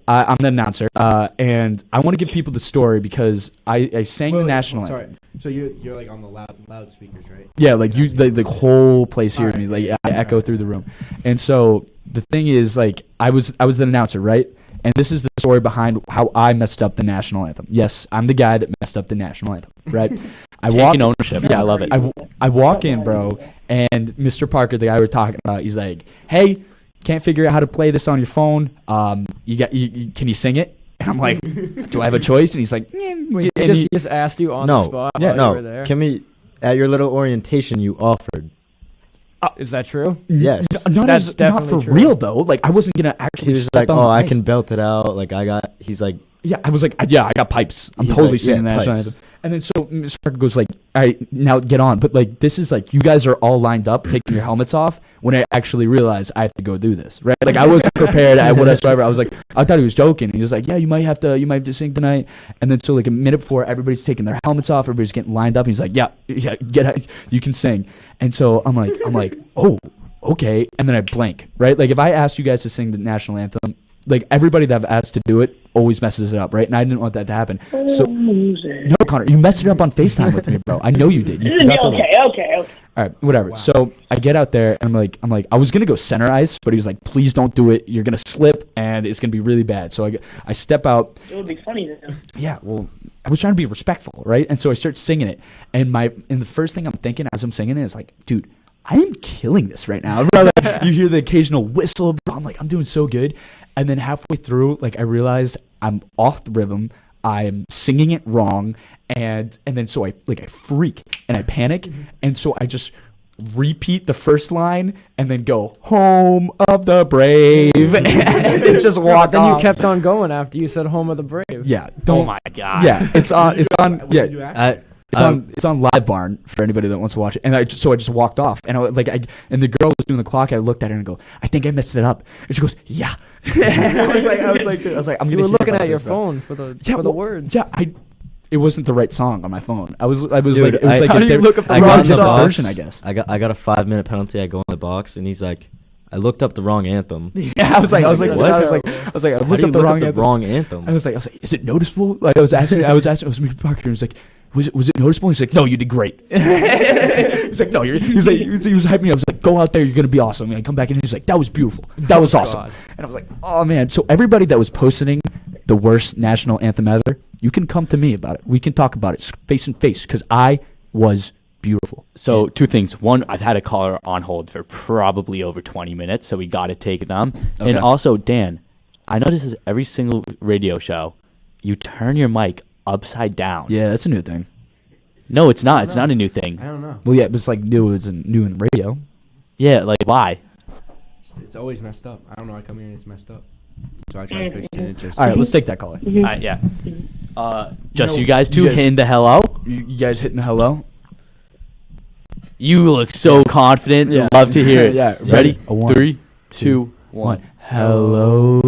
I'm the announcer, and I want to give people the story because I sang the national anthem. Sorry. So you're like on the loudspeakers, right? Yeah, like you, the whole place hears me, Alright. like I echo through the room. And so the thing is, like, I was the announcer, right? And this is the story behind how I messed up the national anthem. Yes, I'm the guy that messed up the national anthem, right? Taking ownership. Yeah, I love it. I walk in, bro, and Mr. Parker, the guy we were talking about, he's like, "Hey, can't figure out how to play this on your phone. Can you sing it?" And I'm like, "Do I have a choice?" And he's like, Wait, he just asked you on the spot while you were there? Can we, at your little orientation you offered? Is that true? Yes. Not definitely for true. real though. Like I wasn't gonna actually. He was step like, on "Oh, the I ice." can belt it out." Like he's like, Yeah, I was like, yeah, I got pipes. I'm He's totally like, singing yeah, the national pipes. anthem. And then so Mr. Parker goes like, all right, now get on. But like, this is like, you guys are all lined up taking your helmets off when I actually realized I have to go do this, right? Like I wasn't prepared at whatsoever. I was like, I thought he was joking. He was like, yeah, you might have to sing tonight. And then so like a minute before, everybody's taking their helmets off. Everybody's getting lined up. He's like, yeah, get out. You can sing. And so I'm like, oh, okay. And then I blank, right? Like if I asked you guys to sing the national anthem, like everybody that I've asked to do it always messes it up, right? And I didn't want that to happen. So no, Connor, you messed it up on FaceTime with me, bro. I know you did. You Okay. All right, whatever. Wow. So I get out there and I'm like, I was gonna go center ice, but he was like, please don't do it. You're gonna slip and it's gonna be really bad. So I step out. It would be funny then. Yeah, well, I was trying to be respectful, right? And so I start singing it, and the first thing I'm thinking as I'm singing it is like, dude, I am killing this right now. Bro, like, you hear the occasional whistle, bro. I'm like, I'm doing so good. And then halfway through, like I realized I'm off the rhythm. I'm singing it wrong, and then so I freak and I panic, and so I just repeat the first line and then go home of the brave and then just walk then off. You kept on going after you said home of the brave. Yeah. Oh my god. Yeah. It's on. It's on Live Barn for anybody that wants to watch it. And I just walked off, and and the girl was doing the clock. I looked at her and go, I think I messed it up. And she goes, yeah. I was like, I'm. You were looking at your phone for the words. Yeah, it wasn't the right song on my phone. I was Dude, like, it was how like do you look up the wrong version, I guess. I got a 5-minute penalty. I go in the box, and he's like, I looked up the wrong anthem. Yeah, I was like, I looked up the wrong anthem. I was like, is it noticeable? Like I was asking Mr. Parker, and he was like, was it noticeable? He's like, no, you did great. He's like, no, he was hyping me. I was like, go out there, you're gonna be awesome. And I come back in, and he's like, that was beautiful, that was awesome. God. And I was like, oh man. So everybody that was posting the worst national anthem ever, you can come to me about it. We can talk about it face to face because I was beautiful. So two things. One, I've had a caller on hold for probably over 20 minutes, so we got to take them. Okay. And also, Dan, I know this is every single radio show. You turn your mic upside down. Yeah, that's a new thing. No, it's not. It's not a new thing. I don't know. Well, yeah, it's like new in radio. Yeah, like why? It's always messed up. I don't know. I come here and it's messed up. So I try to fix it. All right, let's take that caller. Yeah. Just you guys two hitting the hello. You guys hitting the hello? You look so confident. Yeah. Love to hear it. Yeah. Ready? 3, 2, 1. Hello.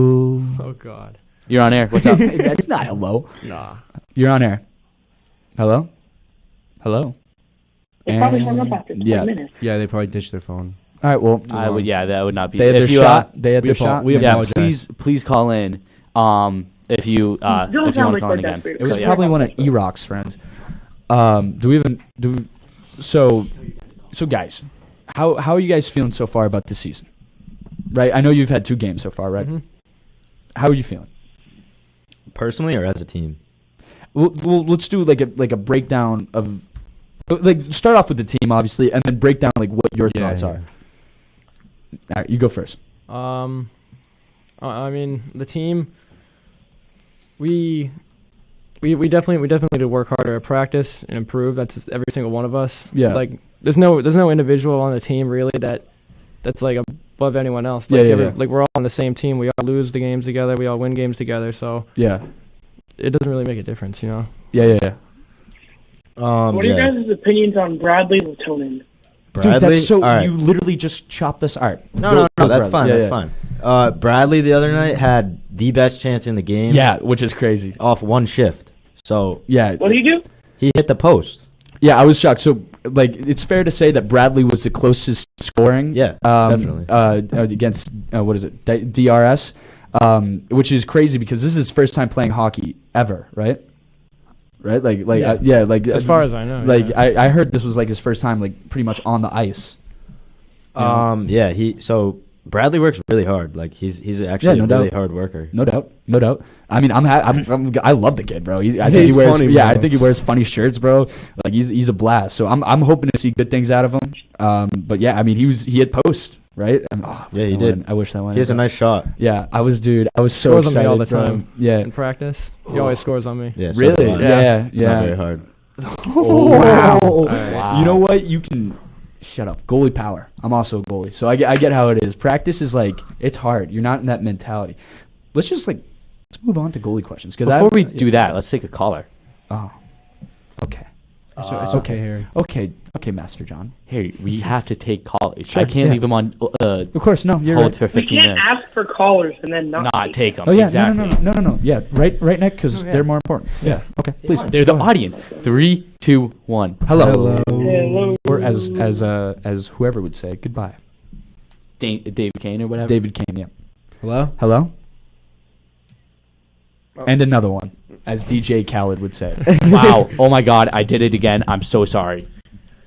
Oh God. You're on air. What's up? That's not hello. Nah. You're on air. Hello. Hello. They probably hung up after 10 minutes. Yeah, they probably ditched their phone. All right. Well, I would. Yeah, that would not be. They had their shot. They had their shot. We apologize. Please call in. If you want to call in again. It was probably one of E-Rock's friends. So guys, how are you guys feeling so far about this season? Right. I know you've had 2 games so far, right? Mm-hmm. How are you feeling? Personally or as a team? Well, let's do like a breakdown of, like, start off with the team obviously, and then break down like what your thoughts are. All right, you go first. I mean, the team. We definitely need to work harder at practice and improve. That's every single one of us. Yeah. Like there's no individual on the team really that's like above anyone else. Like, like we're all on the same team. We all lose the games together. We all win games together. So yeah, it doesn't really make a difference, you know. Yeah. What are your guys' opinions on Bradley Latonin? Dude, that's so. Right. You literally just chopped us. All right. No, that's fine. That's fine. Bradley the other night had the best chance in the game. Yeah, which is crazy. Off one shift. So yeah. What did he do? He hit the post. Yeah, I was shocked. So like, it's fair to say that Bradley was the closest scoring. Yeah, definitely. Against what is it? DRS, which is crazy because this is his first time playing hockey ever, right? Right, like as far as I know, like I heard this was like his first time like pretty much on the ice. So Bradley works really hard. Like he's actually a really hard worker. No doubt. I mean, I love the kid, bro. I think he wears funny, I think he wears funny shirts, bro. Like he's a blast. So I'm hoping to see good things out of him. But yeah, I mean he hit post, right? He did. I wish that went. He has a nice shot. Yeah, I was so scores excited on me all the time. Yeah, in practice, he always scores on me. Yeah, really? Yeah. It's not very hard. Wow. Right. You know what? You can. Shut up. Goalie power. I'm also a goalie. So I get how it is. Practice is like, it's hard. You're not in that mentality. Let's move on to goalie questions. Before we do that, let's take a caller. Oh. Okay. So it's okay, Harry. Okay, Master John. Harry, we have to take callers. Sure, I can't leave them on of course, no, you're hold right. for 15 minutes. We can't ask for callers and then not take them. Oh, yeah, exactly. No. Yeah, right, Nick, because they're more important. Yeah, okay, please. They're the audience. 3, 2, 1. Hello. Hello. Or as whoever would say, goodbye. David Kane or whatever? David Kane, yeah. Hello? Hello? And another one, as DJ Khaled would say. Wow. Oh my God, I did it again. I'm so sorry.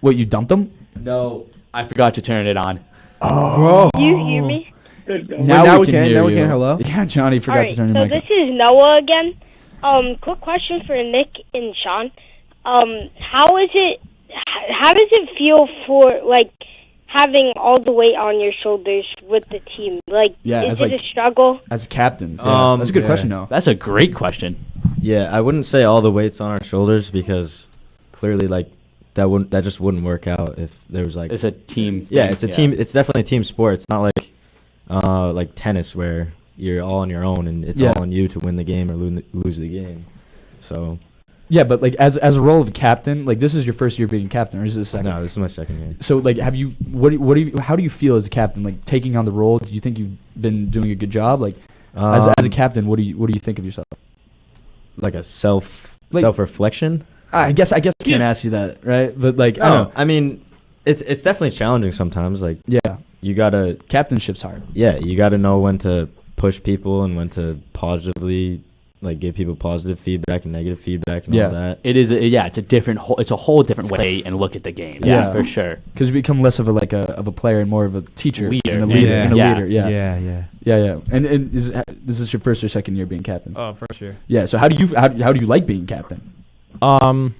What, you dumped him? No, I forgot to turn it on. Oh. You hear me? Now we can. Now we can. Hello. Yeah, Johnny forgot to turn your mic on. So this is Noah again. Quick question for Nick and Sean. How does it feel for like having all the weight on your shoulders with the team? Like, is it a struggle? As captains, that's a good question, though. That's a great question. Yeah, I wouldn't say all the weight's on our shoulders because clearly, like, that just wouldn't work out if there was like. It's a team. Yeah, it's a team. It's definitely a team sport. It's not like tennis where you're all on your own and it's all on you to win the game or lose the game. So. Yeah, but like as a role of captain, like this is your first year being captain, or is this second? No, this is my second year. So like, how do you feel as a captain, like taking on the role? Do you think you've been doing a good job? Like, as a captain, what do you think of yourself? Like a self-reflection. I guess I can't ask you that, right? But like, I don't know. I mean, it's definitely challenging sometimes. Like, you gotta captainship's hard. Yeah, you gotta know when to push people and when to positively. Like give people positive feedback and negative feedback and all that. It is. It's a different. It's a whole different way and look at the game. Yeah, for sure. Because you become less of a player and more of a teacher, leader, and a leader. Yeah. And is this your first or second year being captain? Oh, first year. Yeah. So how do you like being captain? I mean,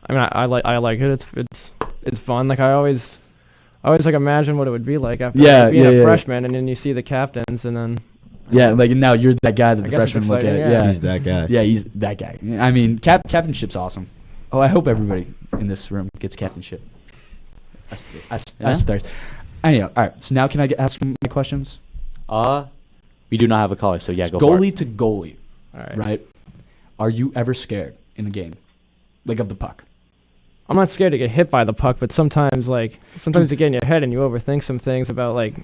I like it. It's fun. Like I always like imagine what it would be like after being a freshman, and then you see the captains, and then. Yeah, like now you're that guy that the freshmen look at. Yeah, he's that guy. Yeah, he's that guy. I mean, captainship's awesome. Oh, I hope everybody in this room gets captainship. That's thirst. Anyhow, all right. So now can I ask my questions? We do not have a caller, so yeah, go goalie to goalie. All right. Right. Are you ever scared in a game, like of the puck? I'm not scared to get hit by the puck, but sometimes you get in your head and you overthink some things about like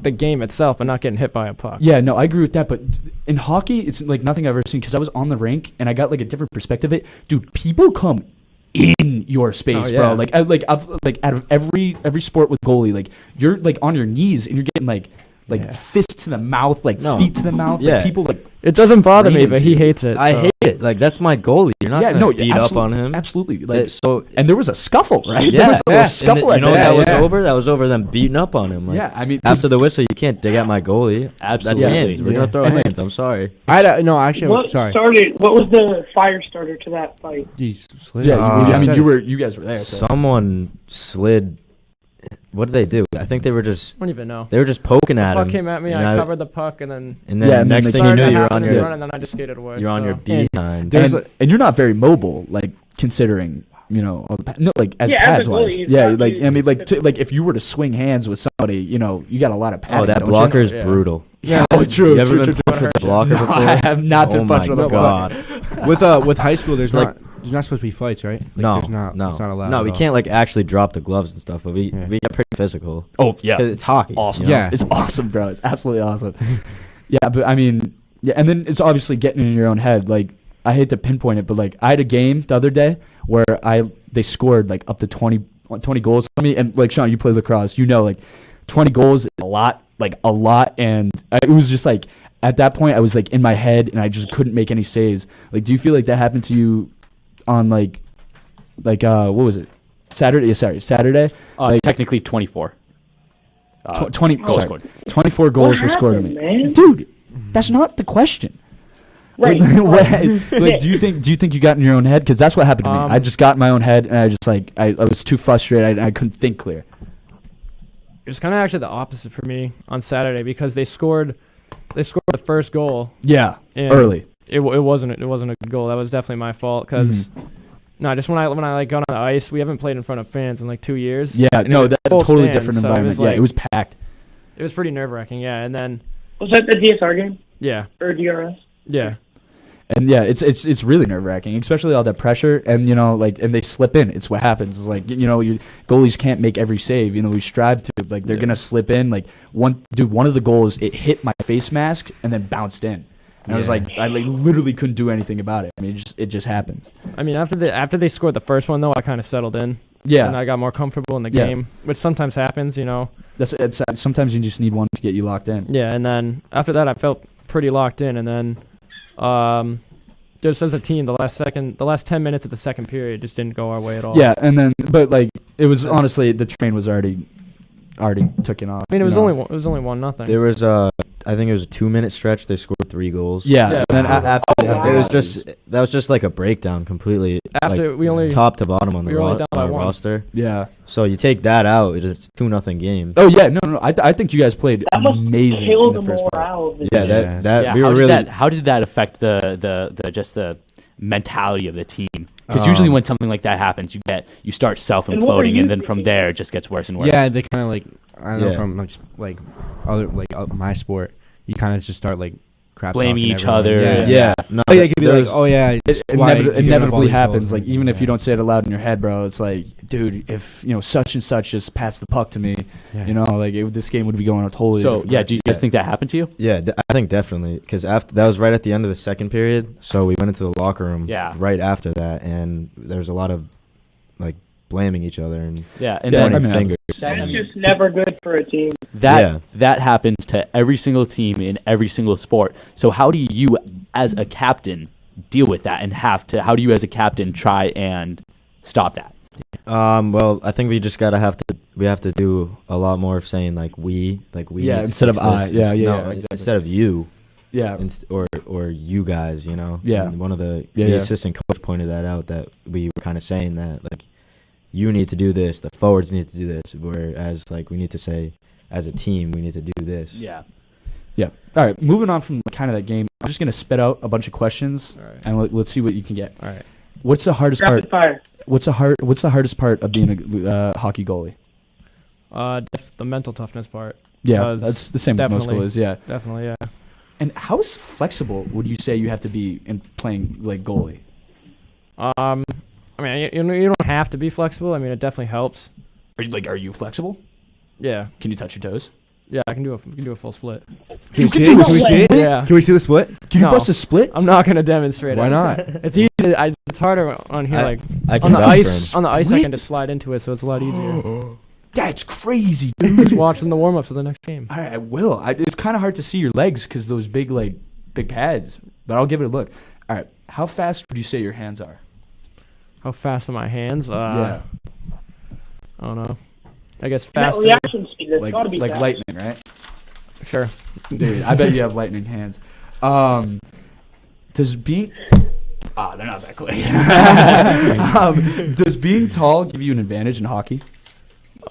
the game itself and not getting hit by a puck. Yeah, no, I agree with that. But in hockey, it's like nothing I've ever seen because I was on the rink and I got like a different perspective of it. Dude, people come in your space, bro. Like out of every sport with goalie, like you're like on your knees and you're getting like fists to the mouth, feet to the mouth. Yeah, like, people like. It doesn't bother me, but he hates it. I hate it. Like that's my goalie. You're not gonna beat up on him. Absolutely. Like and there was a scuffle, right? Yeah, there was a little scuffle. You know what that was over? That was over them beating up on him. Like, yeah, I mean, after the whistle, you can't dig at my goalie. Absolutely. That's hands. We're gonna throw hands. I'm sorry. Sorry. What was the fire starter to that fight? You guys were there. So. Someone slid. What did they do? I think they were just. I don't even know. They were just poking at him. The puck came at me. I covered the puck, and then. And then next thing you knew, you're on your. And then I just skated away. You're on your behind. And you're not very mobile, like considering as pads wise. Yeah, like I mean, like if you were to swing hands with somebody, you got a lot of padding. Oh, that blocker is brutal. Yeah, true. You ever been punched with the blocker before? I have not been punched with the blocker. With high school, there's not supposed to be fights, right? No, it's not allowed. No, we can't like actually drop the gloves and stuff, but we get pretty physical. Oh yeah, it's hockey. Awesome. Yeah, it's awesome, bro. It's absolutely awesome. Yeah, but I mean, and then it's obviously getting in your own head. Like I hate to pinpoint it, but like I had a game the other day where they scored like up to 20 goals on me, and like Sean, you play lacrosse, like 20 goals is a lot, and it was just like at that point I was like in my head and I just couldn't make any saves. Like, do you feel like that happened to you on like what was it? Saturday? Saturday. Technically 24. 20 goals scored. 24 goals were scored on me. Man? Dude, that's not the question. Right. Do you think you got in your own head? Because that's what happened to me. I just got in my own head and I just I was too frustrated. I couldn't think clear. It was kind of actually the opposite for me on Saturday because they scored the first goal. Yeah, early. It wasn't a good goal. That was definitely my fault because just when I got on the ice, we haven't played in front of fans in like 2 years. Yeah, no, that's a totally different environment. It was packed. It was pretty nerve-wracking. Yeah, and then was that the DSR game? Yeah. Or DRS? Yeah. And yeah, it's really nerve-wracking, especially all that pressure, and and they slip in. It's what happens. It's like your goalies can't make every save. We strive to. Like they're gonna slip in. Like one of the goals, it hit my face mask and then bounced in. And I was like, I literally couldn't do anything about it. I mean, it just happens. I mean, after they scored the first one though, I kind of settled in. Yeah. And I got more comfortable in the game, which sometimes happens. Sometimes you just need one to get you locked in. Yeah, and then after that, I felt pretty locked in, and then Just as a team, the last 10 minutes of the second period just didn't go our way at all. Yeah, and then but like it was honestly the train was already taken off. I mean, it was only 1-0. There was I think it was a 2-minute stretch. They scored 3 goals. Yeah, and then after that was just like a breakdown completely. After like, we only top to bottom on the roster. Yeah. So you take that out, it's 2-0 game. Oh yeah, no. I think you guys played amazing in the first part. Yeah, that we were really. How did that affect the mentality of the team? Because usually when something like that happens, you start self-imploding, and then from there it just gets worse and worse. Yeah, they kind of like I don't know from like other my sport, you kind of just start like crap blaming talking each other. Yeah. No, it could be like, oh yeah, it inevitably happens. Like even if you don't say it aloud in your head, bro, it's like, dude, if such and such just passed the puck to me, this game would be going a totally. So different yeah, do you guys think that happened to you? Yeah, I think definitely, because after that was right at the end of the second period. So we went into the locker room. Right after that, and there was a lot of like blaming each other and pointing fingers. That's just never good for a team. That happens to every single team in every single sport. So how do you, as a captain, deal with that, and how do you, as a captain, try and stop that? Well, I think we just we have to do a lot more of saying like we. Yeah, instead of I. Yeah, exactly. Instead of you. Yeah. Or you guys, Yeah. And one of the assistant coach pointed that out, that we were kind of saying that like, you need to do this, the forwards need to do this, whereas like we need to say as a team we need to do this. Yeah. All right, moving on from kind of that game, I'm just gonna spit out a bunch of questions, and let's see what you can get. All right. What's the hardest Rapid part? fire. What's the hardest part of being a hockey goalie? The mental toughness part. Yeah, that's the same with most goalies. Yeah, definitely. Yeah. And how flexible would you say you have to be in playing like goalie? I mean, you don't have to be flexible. I mean, it definitely helps. Are you flexible? Yeah. Can you touch your toes? Yeah, I can do a full split. Can we see it? Yeah. Can we see the split? Can you bust a split? I'm not gonna demonstrate it. Why not? It's easy. It's harder on here. I on the ice. On the ice, I can just slide into it, so it's a lot easier. That's crazy, dude. Just watching the warm ups of the next game. All right, I will. It's kind of hard to see your legs because those big pads, but I'll give it a look. All right, how fast would you say your hands are? How fast are my hands? Yeah. I don't know. I guess faster. Reaction speed. That's gotta be like fast. lightning, right? Sure. Dude, I bet you have lightning hands. Does being... they're not that quick. Does being tall give you an advantage in hockey?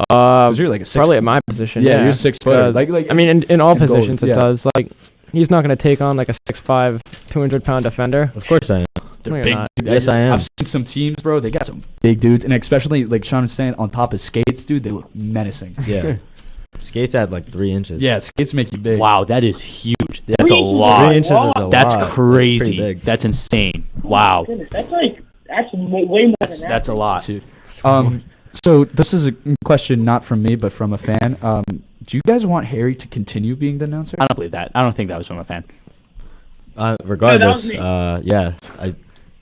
Because you're like a 6 probably at my position. Yeah, you're 6 foot. I mean, in all positions goalie, it does. Like, he's not going to take on like a 6'5", 200-pound defender. Of course I am. They're No, big. you're not. Yes, I am. I've seen some teams, bro. They got some big dudes, and especially like Sean was saying, on top of skates, dude, they look menacing. Yeah. Skates add like 3 inches. Yeah, skates make you big. Wow, that is huge. Yeah, That's a lot. 3 inches is a That's lot. crazy. That's pretty big. That's insane. Wow. Goodness, that's way more than that. That's a lot. Dude. So this is a question not from me, but from a fan. Do you guys want Harry to continue being the announcer? I don't believe that. I don't think that was from a fan. Regardless, Yeah,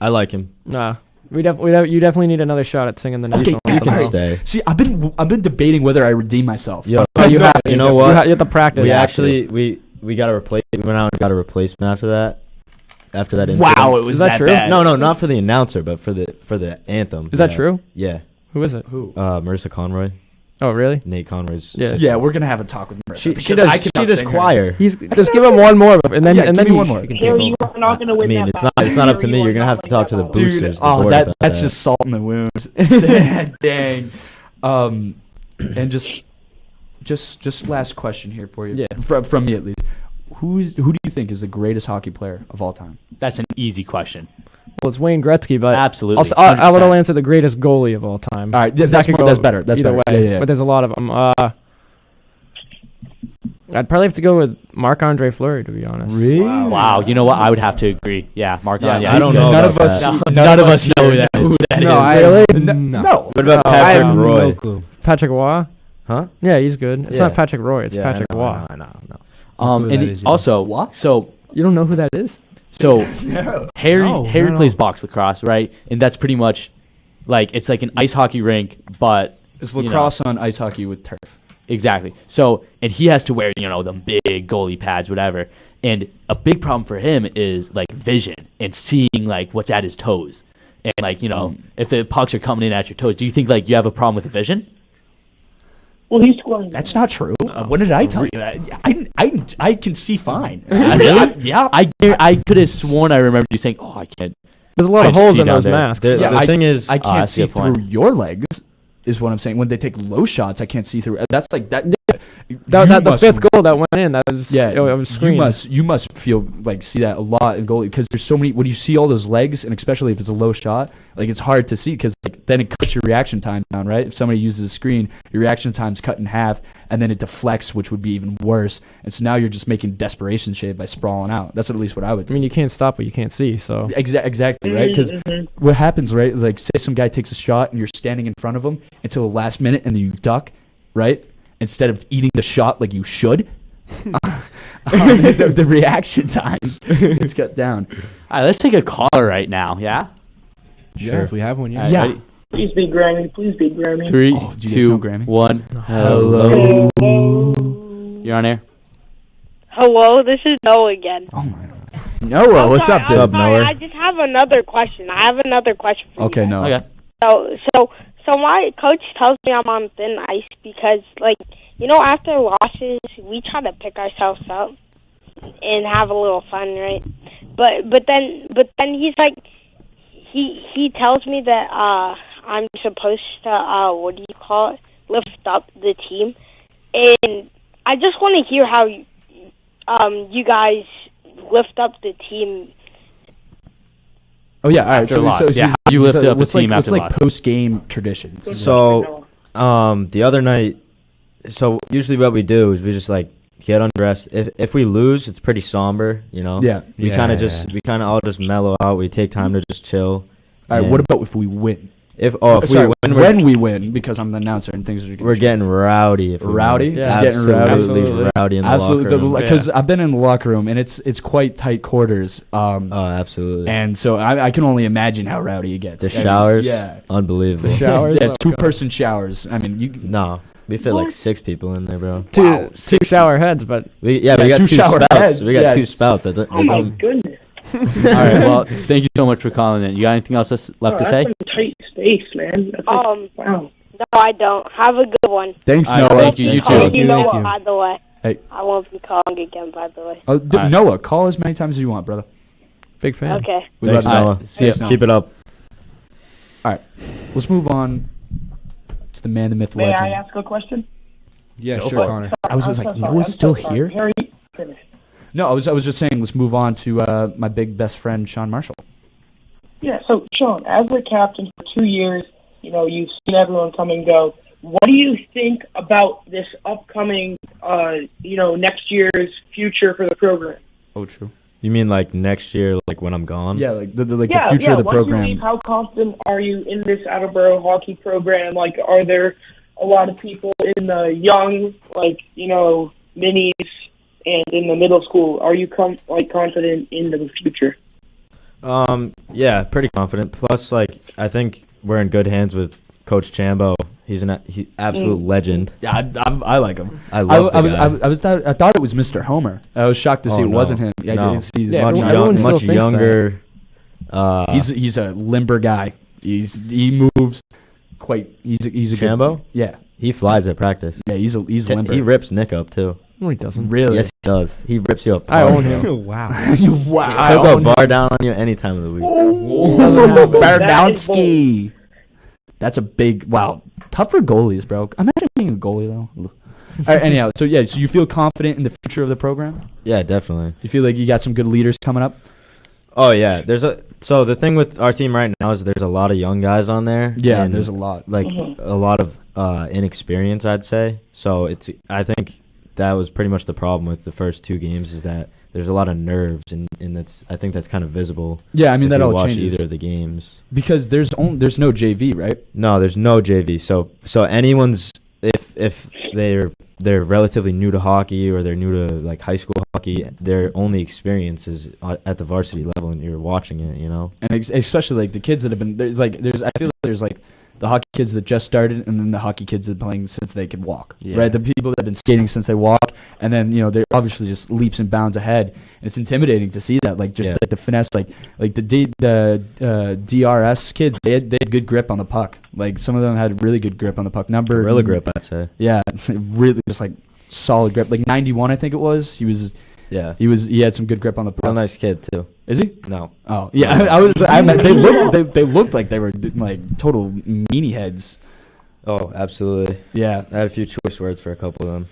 I like him. Nah. You definitely need another shot at singing the national You anthem. can stay. See, I've been debating whether I redeem myself. Yo, You have to. you know what? You have to practice. We actually we got a replace. We went out and got a replacement after that. After that incident. Wow, it was Is that true? bad. No, not for the announcer, but for the anthem. Is that true? Yeah. Who is it? Marissa Conroy. Oh, really? Nate Conroy's Yeah. sister. Yeah, we're gonna have a talk with Marissa. She because does. I She cannot does sing her. choir. Just give him one more, and then Yeah, and give then me one more. you can take Harry, over. you are not going to win I mean, that it's not up to battle. me. You You're are gonna not have to winning talk to the that battle. boosters. Dude, the board that's about that. just salt in the wound. Dang. And just last question here for you. Yeah. From me at least. Who do you think is the greatest hockey player of all time? That's an easy question. Well, it's Wayne Gretzky, but Absolutely. I would 100%. answer the greatest goalie of all time. All right, That that's could more- go that's better. That's either better. way. Yeah. But there's a lot of them. I'd probably have to go with Marc-Andre Fleury, to be honest. Really? Wow. You know what? I would have to agree. Yeah, Mark. Yeah, Yeah, I don't know None about of us. that. None of us know who that is. Really? No. What about I Patrick have Roy? No clue. Patrick Roy? Huh? Yeah, he's good. It's Yeah. not Patrick Roy. It's Patrick Roy. I know. And that is, yeah. also, so You don't know who that is? Harry plays box lacrosse, right? And that's pretty much like it's like an ice hockey rink, but It's lacrosse on ice hockey with turf. exactly. So and he has to wear them big goalie pads, whatever. And a big problem for him is like vision and seeing like what's at his toes. And like, you know, if the pucks are coming in at your toes, do you think like you have a problem with vision? Well, he's scoring. That's not true. When did I tell you that? I can see fine. Yeah. I could have sworn I remember you saying, "Oh, I can't." There's a lot of I holes see in down those there. masks. The thing is, I can't I see see a point. through your legs. Is what I'm saying. When they take low shots, I can't see through. That's like that. The fifth goal that went in, that was it was screened. You must feel like see that a lot in goalie because there's so many. When you see all those legs, and especially if it's a low shot, like it's hard to see because like, then it cuts your reaction time down. Right? If somebody uses a screen, your reaction time's cut in half, and then it deflects, which would be even worse. And so now you're just making desperation shade by sprawling out. That's at least what I would do. I mean, you can't stop what you can't see. So Exactly, right? Because what happens, right, is like say some guy takes a shot and you're standing in front of him until the last minute and then you duck, right? Instead of eating the shot like you should, the reaction time is cut down. All right, let's take a caller right now, yeah? Sure, if we have one, yeah. All right, ready? Please be Grammy. Please be Grammy. 3, did you guys 2, know Grammy? 1. Hello. You're on air. Hello, this is Noah again. Oh my God. Noah, what's up, dude? I just have another question. I have another question for Okay, you. Noah. Okay. So my coach tells me I'm on thin ice because, like, you know, after losses, we try to pick ourselves up and have a little fun, right? But then he's like, he tells me that I'm supposed to what do you call it? Lift up the team, and I just want to hear how you guys lift up the team. Oh yeah, all right. After loss, yeah. You lift up the team after loss. loss. What's like post-game traditions? So, the other night, so usually what we do is we just like get undressed. If we lose, it's pretty somber, you know. Yeah. We kind of all just mellow out. We take time to just chill. All right. What about if we win? If Sorry, we win, when we win, because I'm the announcer and things are we're getting rowdy. If we rowdy. win. Yeah, Absolutely rowdy in the locker room. Because I've been in the locker room and it's quite tight quarters. Absolutely. And so I can only imagine how rowdy it gets. The showers, yeah, unbelievable. The showers, yeah, 2-person showers. I mean, No, we fit like 6 people in there, bro. Two 6-hour heads, but We got 2 shower spouts. heads, We got yeah. 2 spouts. Oh my goodness. All right, well, thank you so much for calling in. You got anything else left to say? That's some tight space, man. That's wow. No, I don't. Have a good one. thanks, All right, Noah. thank you. You Calling too. you Thank Noah, you. by the way. Hey. I won't be calling again, by the way. Oh, right. Noah, call as many times as you want, brother. big fan. Okay. We Thanks, love you. Noah. See ya. Thanks, Noah. Keep it up. Let's move on to the man, the myth, May legend. I ask a question? Yeah, Go sure, for it. Connor. I was I'm like, so sorry. Noah's I'm still so sorry. here? Harry, finish. No, I was just saying, let's move on to my big best friend, Sean Marshall. Yeah, so, Sean, as the captain for 2 years, you know, you've seen everyone come and go. What do you think about this upcoming, next year's future for the program? Oh, true. You mean like next year, like when I'm gone? Yeah, like the future of the once program. You leave, how confident are you in this Attleboro hockey program? Like, are there a lot of people in the young, minis and in the middle school? Are you confident in the future? Yeah, pretty confident. Plus, like, I think we're in good hands with Coach Chambo. He's an absolute legend. Yeah, I like him. I love the guy. I thought it was Mr. Homer. I was shocked to see it wasn't him. Yeah, No. he's Yeah, much everyone still thinks younger. he's a limber guy. He moves quite. He's a Chambo? Good, yeah, He flies at practice. yeah. He's limber. He rips Nick up too. No, he doesn't. really. Yes, he does. He rips you up. I own him. Wow. Wow. He'll go bar down on you any time of the week. Bardowski. That's a big wow. Tough for goalies, bro. Imagine being a goalie though. All right, anyhow, so you feel confident in the future of the program? Yeah, definitely. You feel like you got some good leaders coming up? Oh yeah, so the thing with our team right now is there's a lot of young guys on there. Yeah, and there's a lot. like a lot of inexperience, I'd say. So I think that was pretty much the problem with the first 2 games is that there's a lot of nerves and I think that's kind of visible. Yeah, I mean if that you all watch changes either of the games. because there's no JV, right? No, there's no JV. So anyone's if they're relatively new to hockey or they're new to like high school hockey, their only experience is at the varsity level and you're watching it, you know. And especially like the kids that have been I feel like there's like the hockey kids that just started, and then the hockey kids that have been playing since they could walk. Yeah. Right, the people that have been skating since they walk, and then they're obviously just leaps and bounds ahead. And it's intimidating to see that, like just like the finesse, like the DRS kids, they had good grip on the puck. Like some of them had really good grip on the puck. Gorilla grip, I'd say. Yeah, really just like solid grip. Like 91, I think it was. He had some good grip on the puck. Real nice kid too. Is he? No. Oh yeah, they looked like they were like total meanie heads. Oh, absolutely. Yeah, I had a few choice words for a couple of them.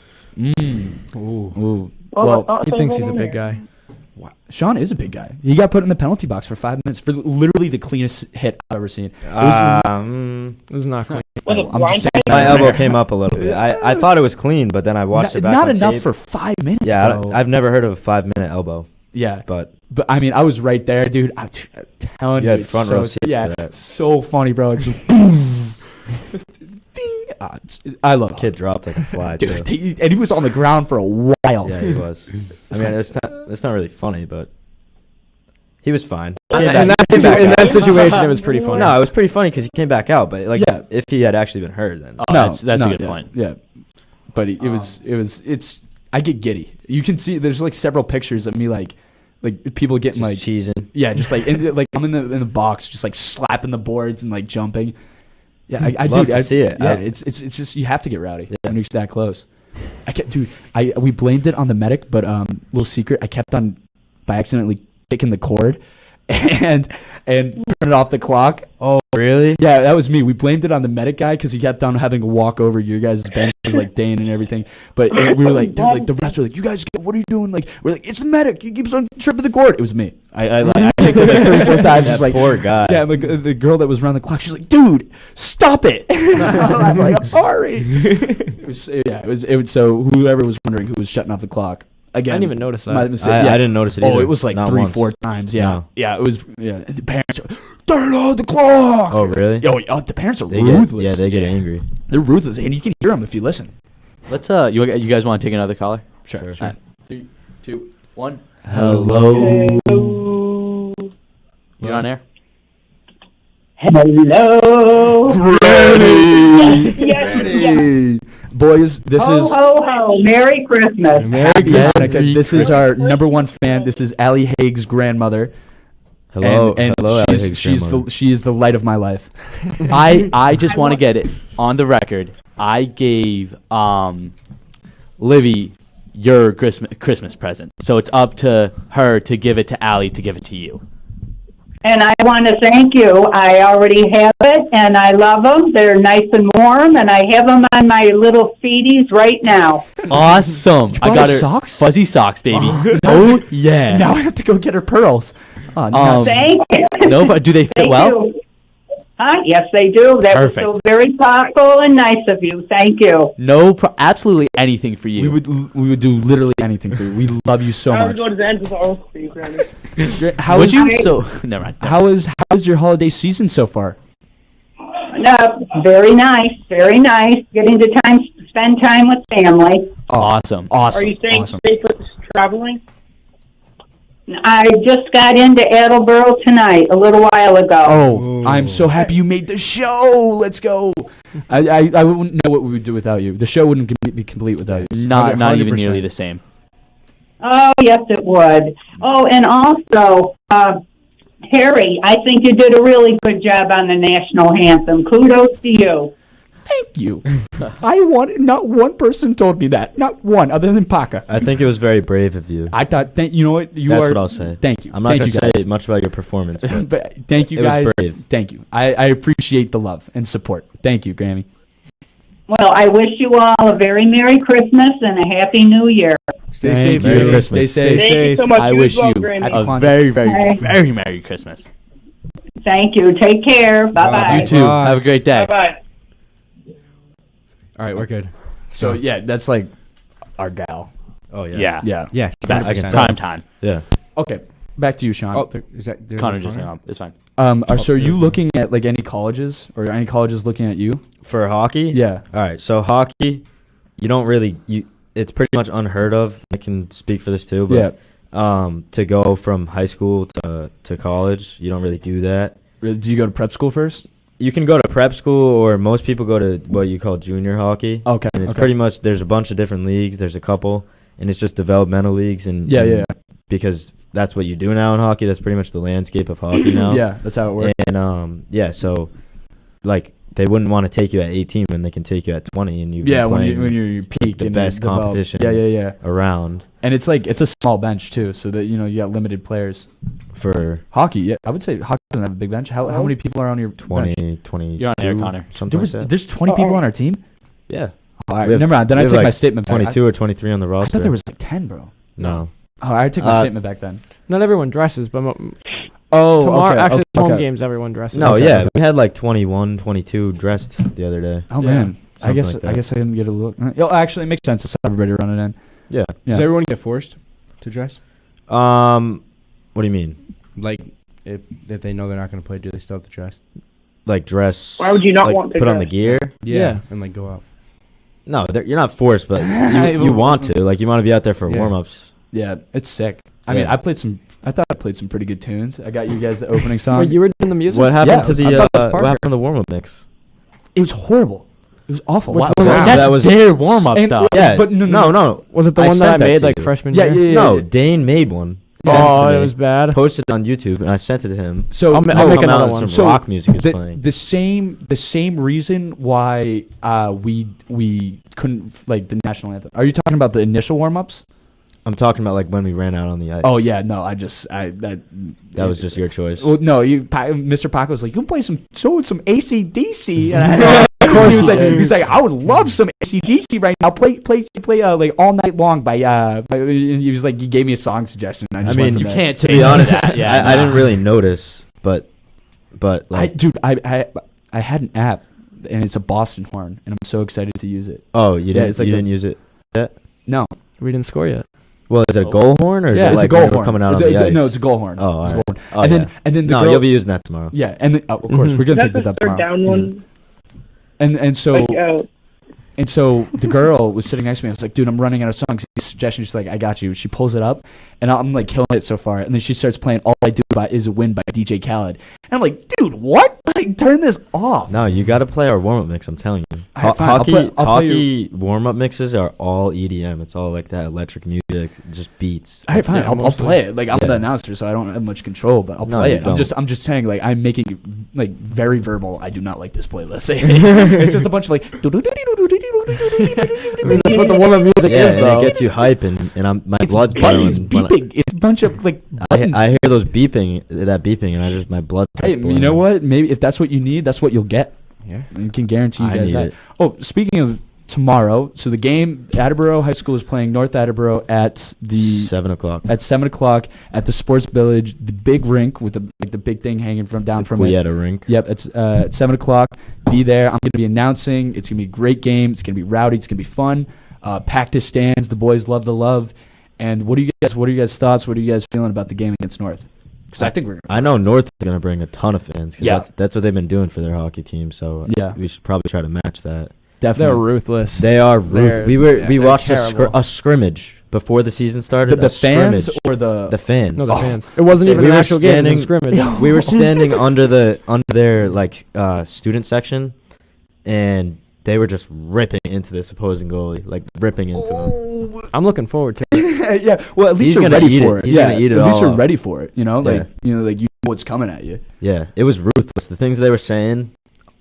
Ooh. Well, he thinks he's a big guy. Wow. Sean is a big guy. He got put in the penalty box for 5 minutes for literally the cleanest hit I've ever seen. It was not clean. My elbow came up a little bit. I thought it was clean, but then I watched it back not on enough tape. for 5 minutes. Yeah, bro. I've never heard of a 5-minute elbow. Yeah, but I mean, I was right there, dude. I'm telling you, had it's front row seats to that. so funny, bro. It's just boom. I love kid dropped like a fly, dude. too. And he was on the ground for a while. Yeah, he was. I mean, it's not really funny, but he was fine. In that situation, it was pretty funny. No, it was pretty funny because he came back out. But like, if he had actually been hurt, then that's a good point. Yeah, but it's. I get giddy. You can see there's like several pictures of me like people getting just like cheesing. Yeah, just like like I'm in the box, just like slapping the boards and like jumping. Yeah, I love do to see it. Yeah, it's just you have to get rowdy when you're that close. We blamed it on the medic, but little secret, I kept on by accidentally kicking the cord and turning off the clock. Oh, really? Yeah, that was me. We blamed it on the medic guy because he kept on having to walk over your guys' benches like Dane and everything. But we were like, dude, like the refs were like, you guys, what are you doing? Like we're like, it's the medic. He keeps on tripping the cord. It was me. I kicked it like 3-4 times. That just like poor guy. Yeah, like, the girl that was around the clock, she's like, dude, stop it. I'm like, I'm sorry. It was. So whoever was wondering who was shutting off the clock. Again, I didn't even notice that. I didn't notice it either. Oh, it was like Not 3-4 times. Yeah. No. Yeah, it was. Yeah. And the parents are, turn off the clock. Oh, really? The parents are ruthless. They get angry. They're ruthless, and you can hear them if you listen. Let's you guys want to take another caller? Sure. All right. 3, 2, 1. Hello. You're on air. Hello. Granny. Yes. Boys, this is. Ho. Merry Christmas. Happy This is our number one fan. This is Allie Haig's grandmother. Hello. And Hello, Allie Haig's she is the light of my life. I just want to get it on the record. I gave Livy your Christmas present, so it's up to her to give it to Allie to give it to you. And I want to thank you. I already have it, and I love them. They're nice and warm, and I have them on my little feeties right now. Awesome! I got her socks? Fuzzy socks, baby. Oh yeah! Now I have to go get her pearls. Thank you. No, but do they fit well? You. Yes, they do. That Perfect. was so very thoughtful and nice of you. Thank you. No, absolutely anything for you. We would do literally anything for you. We love you so I much. would go to the end with all for you, Granny. Never mind. How is your holiday season so far? Very nice. Very nice. Getting to spend time with family. Awesome. Are you staying safe with traveling? I just got into Attleboro tonight, a little while ago. Oh, I'm so happy you made the show. Let's go. I wouldn't know what we would do without you. The show wouldn't be complete without you. Not even nearly the same. Oh, yes, it would. Oh, and also, Harry, I think you did a really good job on the national anthem. Kudos to you. Thank you. Not one person told me that. Not one, other than Paca. I think it was very brave of you. I thought, you know what? That's what I'll say. Thank you. I'm not going to say much about your performance. But thank you, guys. It was brave. Thank you. I appreciate the love and support. Thank you, Grammy. Well, I wish you all a very Merry Christmas and a Happy New Year. Stay safe. Merry Christmas. Stay safe. Thank you so much. I wish you Granny. a very, very, very Merry Christmas. Thank you. Take care. Bye-bye. You too. Bye. Have a great day. Bye-bye. All right, we're good. So, yeah, that's like our gal. Oh, yeah. Yeah. Yeah, Best. I can tell. Prime time. Yeah. Okay, back to you, Sean. Oh, is that Connor just hung up. It's fine. So are you looking at like any colleges or any colleges looking at you? For hockey? Yeah. All right, so hockey, you don't really it's pretty much unheard of. I can speak for this too, but to go from high school to college, you don't really do that. Do you go to prep school first? you can go to prep school, or most people go to what you call junior hockey. Okay. And it's pretty much, there's a bunch of different leagues. There's a couple, and it's just developmental leagues. And because that's what you do now in hockey. That's pretty much the landscape of hockey now. Yeah, that's how it works. And so like they wouldn't want to take you at 18 when they can take you at 20, and you've been playing when you're peak the and best competition around. And it's like it's a small bench too, so that you got limited players for hockey. Yeah, I would say hockey doesn't have a big bench. How many people are on your 20 bench? 20? You're on air, Connor. There's 20 people on our team. Yeah. All right, never mind. Then I take my statement back. 22 or 23 on the roster. I thought there was like 10, bro. No. Oh, I take my statement back then. Not everyone dresses, but tomorrow, home games everyone dresses. No, we had like 21, 22 dressed the other day. Oh man, I guess I didn't get a look. Actually, it makes sense to have everybody running in. Yeah. Does everyone get forced to dress? What do you mean? Like if they know they're not going to play, do they still have to dress? Like dress? Why would you not want to put dress? on the gear? Yeah, and like go out. No, you're not forced, but you want to. Like you want to be out there for warm-ups. Yeah, it's sick. I mean, I thought I played some pretty good tunes. I got you guys the opening song. Wait, you were doing the music? What happened to what happened to the warm-up mix? It was horrible. It was awful. That was their warm-up though. Yeah, but no. Was it the one that I made like freshman year? Yeah. No, Dane made one. Oh, it was bad. Posted it on YouTube, and I sent it to him. So I'll make another one. Some rock music is playing. The same reason why we couldn't like the national anthem. Are you talking about the initial warm-ups? I'm talking about like when we ran out on the ice. Oh yeah, no, that was just your choice. Well, no, Mr. Paco was like, you can play some AC/DC, and of course he's like, I would love some AC/DC right now. Play like All Night Long by he was like, he gave me a song suggestion. I mean, you can't to be honest. I didn't really notice, but like, I had an app, and it's a Boston horn, and I'm so excited to use it. Oh, you didn't use it yet? No, we didn't score yet. Well, is it a goal horn or is it it's like a goal horn coming out on the ice? No, it's a goal horn. Oh, it's all right. And then the girl, you'll be using that tomorrow. Yeah, and of course we're gonna take that tomorrow. Down one. And so the girl was sitting next to me. I was like, dude, I'm running out of songs. Suggestion. She's like, I got you. She pulls it up, and I'm like killing it so far. And then she starts playing "All I Do Is a Win" by DJ Khaled. And I'm like, dude, what? Like, turn this off. No, you got to play our warm up mix. I'm telling you. Fine, hockey warm up mixes are all EDM. It's all like that electric music, just beats. All right, fine. I'll play it. Like I'm the announcer, so I don't have much control, but I'll play it. I'm just saying, like I'm making it like very verbal. I do not like this playlist. It's just a bunch of like. I mean, that's what the warm-up music is, though. And it gets you hype, and my blood's boiling. It's beeping. It's a bunch of like. I hear those beeping, and I just my blood. Hey, you know what? Maybe if that's what you need, that's what you'll get. Yeah, I can guarantee you guys that. It. Oh, speaking of tomorrow, so the game, Attleboro High School is playing North Attleboro at the 7 o'clock. At 7 o'clock at the Sports Village, the big rink with the big thing hanging down from it. Quieta rink. Yep, it's at 7 o'clock. Be there. I'm going to be announcing. It's going to be a great game. It's going to be rowdy. It's going to be fun. Packed to stands. The boys love the love. And what are you guys' thoughts? What are you guys feeling about the game against North? Because I think I know North is going to bring a ton of fans. Cause that's what they've been doing for their hockey team. So we should probably try to match that. Definitely. They're ruthless. They are ruthless. We watched a scrimmage before the season started. The fans or the fans? No, the fans. It wasn't even an actual game. It was a scrimmage. We were standing under their like student section, and they were just ripping into this opposing goalie, like ripping into him. I'm looking forward to it. Yeah, well, at least you're ready for it. He's gonna eat it all. At least you're ready for it. You know, Yeah. you know what's coming at you. Yeah, it was ruthless. The things they were saying,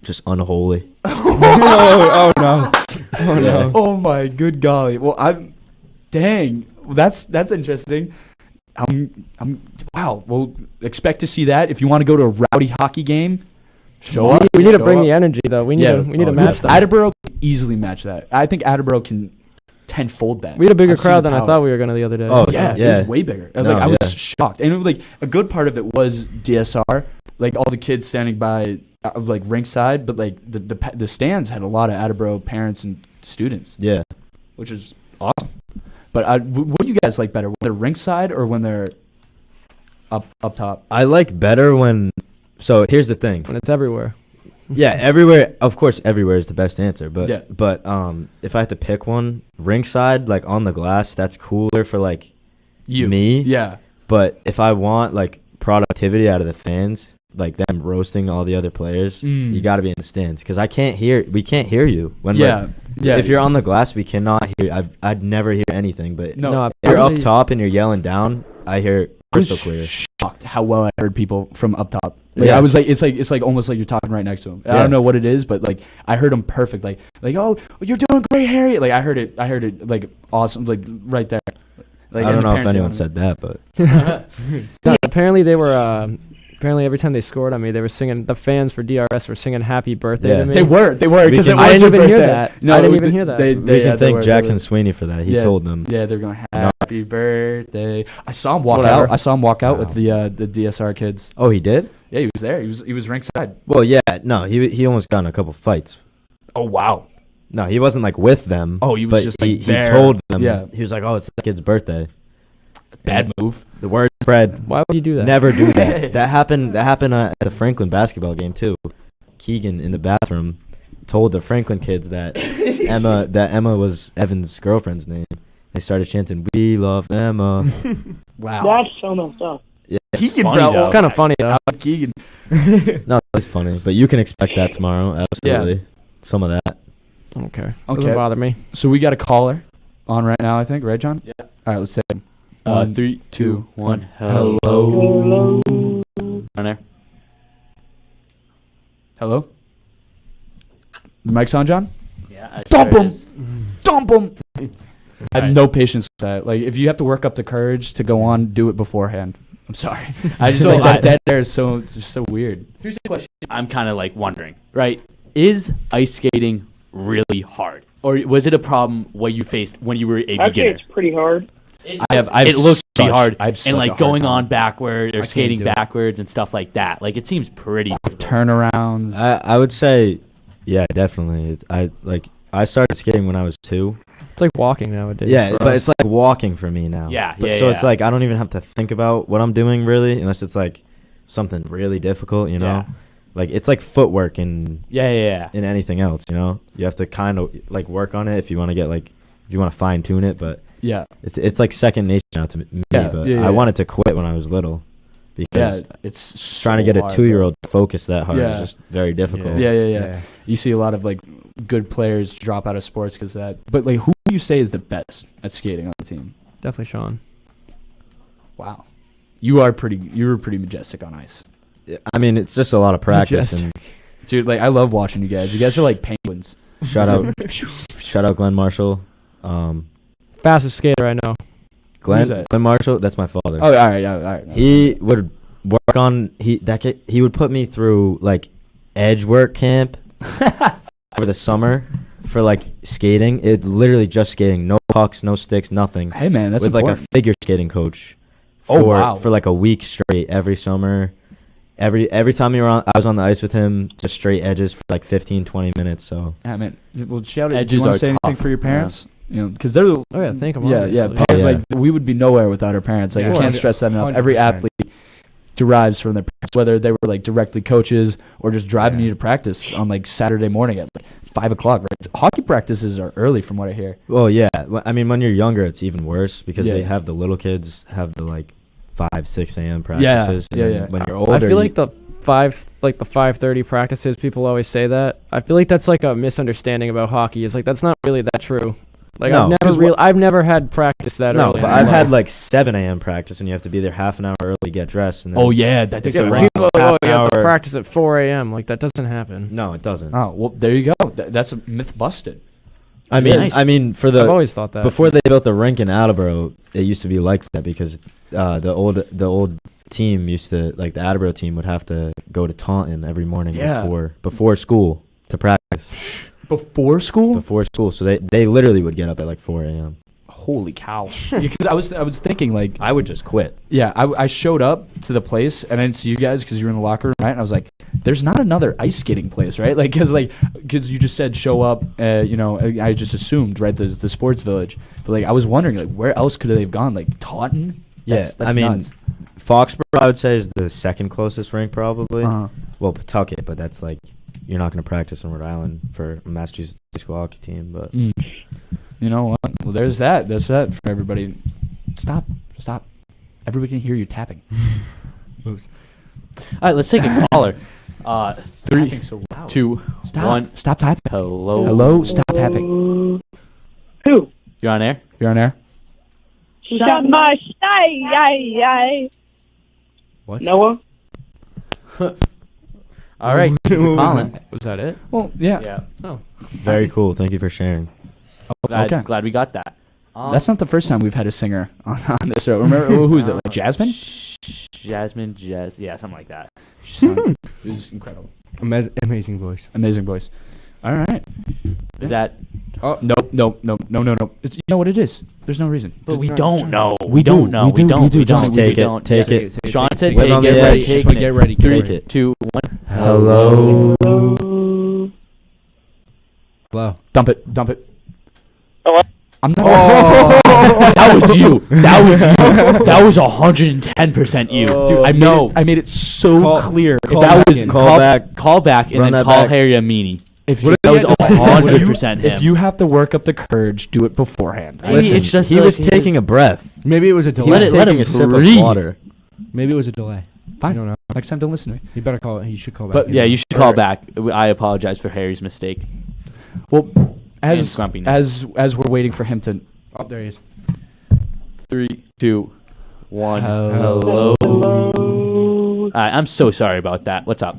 just unholy. Oh no! Oh no! Oh my good golly! Well, dang. Well, that's interesting. Wow. Well, expect to see that. If you want to go to a rowdy hockey game, show up. We need to bring the energy, though. We need to match that. Attleboro can easily match that. I think Attleboro can tenfold that. We had a bigger crowd than I thought we were gonna the other day. Oh yeah, it was way bigger. I was shocked, and it was like a good part of it was DSR, like all the kids standing by, like ringside, but like the stands had a lot of Attleboro parents and students. Yeah, which is awesome. But what do you guys like better, when they're ringside or when they're up top? I like better when. So here's the thing. When it's everywhere. Yeah, everywhere. Of course, everywhere is the best answer. But yeah. But if I had to pick one, ringside, like on the glass, that's cooler for like me. Yeah. But if I want like productivity out of the fans, like them roasting all the other players, you got to be in the stands because we can't hear you when if you're on the glass, we cannot hear. I'd never hear anything, but if you're up top and you're yelling down, I hear crystal clear. Shocked how well I heard people from up top. Like, I was like, it's like almost like you're talking right next to him. I don't know what it is, but like I heard him perfect. Like oh, you're doing great, Harry. Like I heard it like awesome, like right there. Like, I don't know if anyone said that, but no, apparently they were. Apparently, every time they scored on me, they were singing. The fans for DRS were singing "Happy Birthday" to me. They were because I didn't even hear that. No, I didn't even hear that. We can thank Jackson Sweeney for that. He told them. Yeah, they're going "Happy Birthday." I saw him walk out. I saw him walk out with the DSR kids. Oh, he did? Yeah, he was there. He was ringside. Well, yeah, no, he almost got in a couple fights. Oh wow. No, he wasn't like with them. Oh, he was just like he told them. Yeah, he was like, "Oh, it's the kid's birthday." Bad move. The word spread. Why would you do that? Never do that. That happened at the Franklin basketball game too. Keegan in the bathroom told the Franklin kids that Emma was Evan's girlfriend's name. They started chanting, "We love Emma." Wow. That's so messed up. Yeah, Keegan, bro. It's kind of funny though. Keegan. No, it's funny, but you can expect that tomorrow. Absolutely. Yeah. Some of that. Okay. Doesn't bother me. So we got a caller on right now, I think, right, John? Yeah. All right, let's take him. 3, 2, 1. Hello. On there. Hello. The mic's on, John? Yeah. Dump him. Dump him. I have no patience with that. Like, if you have to work up the courage to go on, do it beforehand. I'm sorry. I just like that dead air is just so weird. Here's a question. I'm kind of like wondering, right? Is ice skating really hard, or was it a problem what you faced when you were a beginner? I'd say it's pretty hard. It looks pretty hard, and like going on backward or skating backwards and stuff like that. Like it seems pretty turnarounds. I would say, yeah, definitely. I started skating when I was 2. It's like walking nowadays. Yeah, but it's like walking for me now. Yeah, So it's like I don't even have to think about what I'm doing really, unless it's like something really difficult, you know. Yeah. Like it's like footwork and in anything else, you know. You have to kind of like work on it if you want to get like if you want to fine tune it, but it's like second nature now to me. I wanted to quit when I was little because it's trying to get a 2-year-old to focus that hard is just very difficult. Yeah. You see a lot of like good players drop out of sports because that. But like, who do you say is the best at skating on the team? Definitely Sean. Wow, you were pretty majestic on ice. I mean, it's just a lot of practice and dude, like I love watching you guys. You guys are like penguins. Shout out Glenn Marshall. Fastest skater I know. Glenn Marshall, that's my father. Oh, all right. He would work on he would put me through like edge work camp for the summer for like skating. It literally just skating, no pucks, no sticks, nothing. Hey man, that's with important. Like a figure skating coach. For like a week straight every summer. Every time I was on the ice with him, just straight edges for like 15-20 minutes. So yeah, man. Well, shout out. Do you want to say anything for your parents? Yeah. You know, because they're thank them. Parents, like we would be nowhere without our parents. Like I can't stress that enough. 100%. Every athlete derives from their parents, whether they were like directly coaches or just driving you to practice on like Saturday morning at like 5 o'clock. Right? Hockey practices are early, from what I hear. Well, yeah. I mean, when you're younger, it's even worse because they have the little kids have the like 5-6 a.m. practices. Yeah. When you're older, I feel like the 5:30 practices. People always say that. I feel like that's like a misunderstanding about hockey. It's like that's not really that true. Like I've never had practice that early. No, but I've had like 7 a.m. practice, and you have to be there half an hour early, get dressed, and then that takes a while. People you have to practice at 4 a.m. Like that doesn't happen. No, it doesn't. Oh well, there you go. That's a myth busted. I mean, I've always thought that before they built the rink in Attleboro, it used to be like that because the old team used to like the Attleboro team would have to go to Taunton every morning before school to practice. Before school? Before school. So they literally would get up at like 4 a.m. Holy cow. Because I was thinking like I would just quit. Yeah, I showed up to the place and I didn't see you guys because you were in the locker room, right? And I was like, there's not another ice skating place, right? Like because you just said show up, I just assumed, right, the sports village. But like I was wondering like where else could they have gone? Like Taunton? That's nuts. Foxborough I would say is the second closest rink probably. Well, Pawtucket, but that's like you're not going to practice in Rhode Island for a Massachusetts high school hockey team, but you know what? Well, there's that. That's that for everybody. Stop. Everybody can hear you tapping. right, let's take a caller. 3, so loud. 2, 1. Stop typing. Hello. Hello. Stop tapping. Who? You're on air. You're on air. What? Noah? All right. Keep calling. Was that it? Well, yeah. Yeah. Oh. Very cool. Thank you for sharing. Okay. Glad we got that. That's not the first time we've had a singer on this show. Remember who is it? Like Jasmine? Jasmine, yeah, something like that. It was incredible. Amazing voice. Amazing voice. All right. Is that? Oh no. It's, you know what it is. There's no reason. But we don't know. We don't know. We don't. Take it. Take it. Sean said, Take it. get ready. Get ready. 3, 2, 1. Hello. Hello. Dump it. Hello? I'm not. Oh, that was you. That was 110% you, dude. I made it so clear. Call back, and then call Harry a meanie. If that was 100% him. If you have to work up the courage, do it beforehand. Listen, it's just he was taking a breath. Maybe it was a delay. Let him a sip breathe. of water. Maybe it was a delay. Fine. I don't know. Next time, don't listen to me. You better call. You should call back. But Yeah, you should call back. I apologize for Harry's mistake. Well, as grumpiness. as we're waiting for him to. Oh, there he is. 3, 2, 1. Hello. I'm so sorry about that. What's up?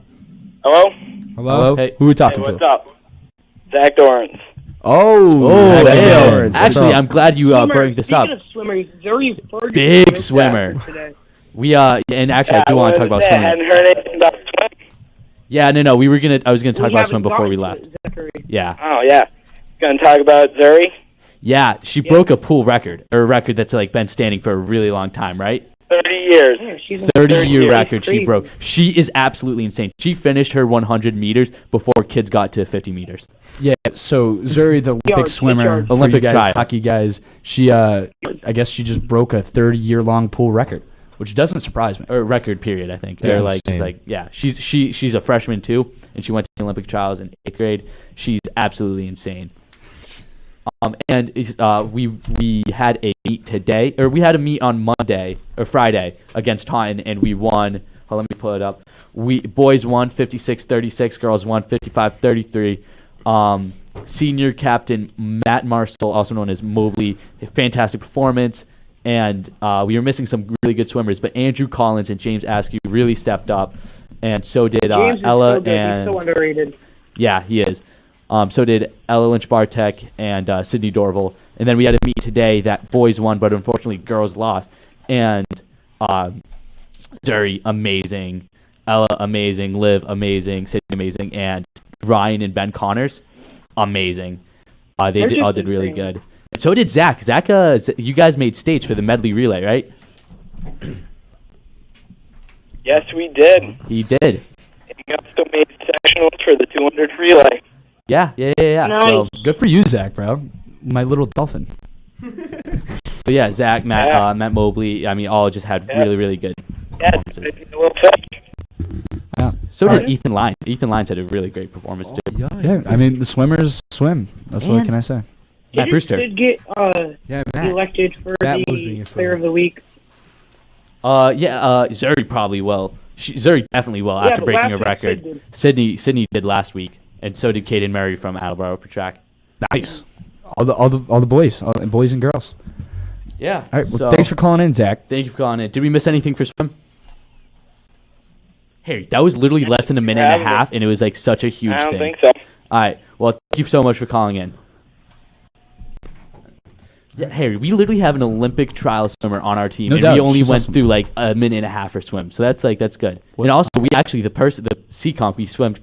Hello? Hey. Who are we talking What's to? up? Zach Dorrance. Oh, hey. Actually, I'm glad you bring this up. Big swimmer. We and actually, I do want to talk about swimming. Hadn't heard anything about swim. Yeah, no. I was gonna talk about swim before we left. Yeah. Oh yeah. Gonna talk about Zuri. Yeah, she broke a pool record, or a record that's like been standing for a really long time, right? 30 years. 30-year record she broke. She is absolutely insane. She finished her 100 meters before kids got to 50 meters. Yeah, so Zuri, the Olympic swimmer, Olympic guys, hockey guys, she, I guess she just broke a 30-year-long pool record, which doesn't surprise me. Or record period, I think. That's They're like, insane. it's like, yeah, she's a freshman too, and she went to the Olympic trials in 8th grade. She's absolutely insane. And we had a meet today, or we had a meet on Monday or Friday against Taunton, and we won. Well, let me pull it up. Boys won 56-36, girls won 55-33. Senior captain Matt Marcel, also known as Mobley, a fantastic performance. And we were missing some really good swimmers, but Andrew Collins and James Askew really stepped up, and so did Ella. And he's so underrated. Yeah, he is. So did Ella Lynch-Bartek and Sydney Dorval. And then we had a meet today that boys won, but unfortunately girls lost. And Zuri, amazing. Ella, amazing. Liv, amazing. Sydney, amazing. And Ryan and Ben Connors, amazing. They all did really good. And so did Zach. Zach, you guys made states for the medley relay, right? Yes, we did. He did. And we also made sectionals for the 200 relay. Yeah. Nice. So Good for you, Zach, bro. My little dolphin. So yeah, Zach, Matt, Matt Mobley. I mean, all just had really, really good performances. Yeah. So did Ethan Lyons. Ethan Lyons had a really great performance too. Yeah, I mean, the swimmers swim. That's what can I say. Matt Brewster Did get Matt. elected for Matt was the being a Player of the Week. Zuri probably will. Zuri definitely will after but breaking a last week record. Sid Sydney did last week, and so did Caden Murray from Attleboro for track. Nice. All the boys, boys and girls. Yeah. All right. Well, thanks for calling in, Zach. Thank you for calling in. Did we miss anything for swim? Harry, that was literally less than a minute and a half, and it was like such a huge thing. I don't think so. All right. Well, thank you so much for calling in. Yeah, Harry, we literally have an Olympic trial swimmer on our team, No and doubt. we only She's went awesome. through like a minute and a half for swim. So that's good. What? And also, we actually the Seekonk we swam